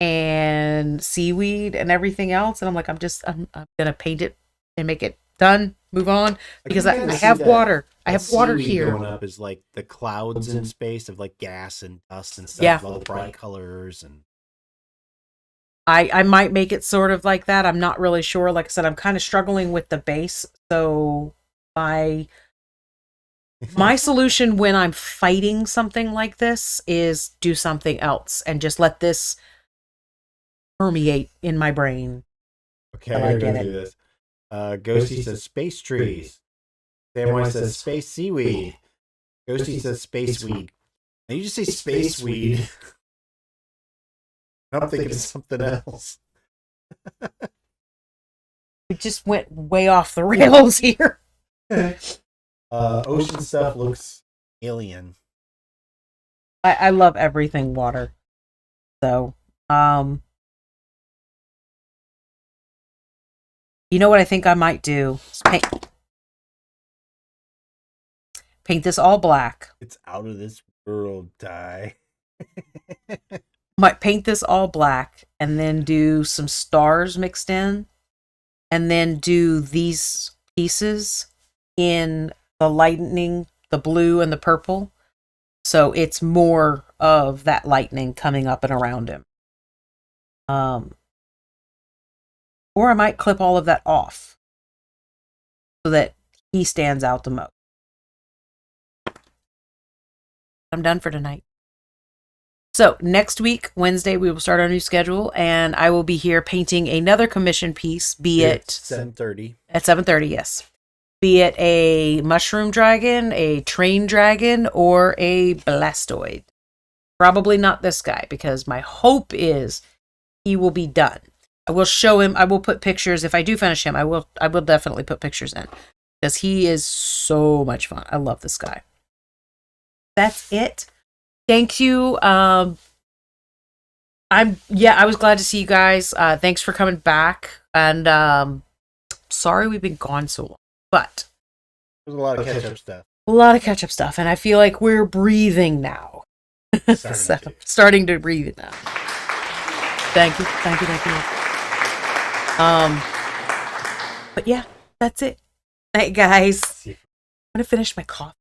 and seaweed and everything else. And I'm like, I'm going to paint it and make it done. Move on because I have water. I have water here. Going up is like the clouds in space of like gas and dust and stuff. Yeah. All the bright colors and. I might make it sort of like that. I'm not really sure. Like I said, I'm kind of struggling with the base. So my solution when I'm fighting something like this is do something else and just let this permeate in my brain. Okay, I'm going to do this. Ghosty says space trees. Samwise says space seaweed. Ghosty says space weed. And you just say space weed. I'm thinking of something else. We just went way off the rails here. Ocean stuff looks alien. I love everything water. So, you know what I think I might do? Paint this all black. It's out of this world, Ty. Might paint this all black and then do some stars mixed in. And then do these pieces in the lightning, the blue and the purple. So it's more of that lightning coming up and around him. Or I might clip all of that off so that he stands out the most. I'm done for tonight. So next week, Wednesday, we will start our new schedule, and I will be here painting another commission piece, be it 7:30. At 7:30, yes. Be it a mushroom dragon, a train dragon, or a blastoid Probably not this guy, because my hope is he will be done. I will show him. I will put pictures. If I do finish him, I will definitely put pictures in, because he is so much fun. I love this guy. That's it. Thank you. I was glad to see you guys. Thanks for coming back. And sorry we've been gone so long, but There's a lot of catch-up stuff. A lot of catch-up stuff, and I feel like we're breathing now. Starting to breathe now. Thank you. But yeah, that's it. Night, guys. I'm gonna finish my coffee.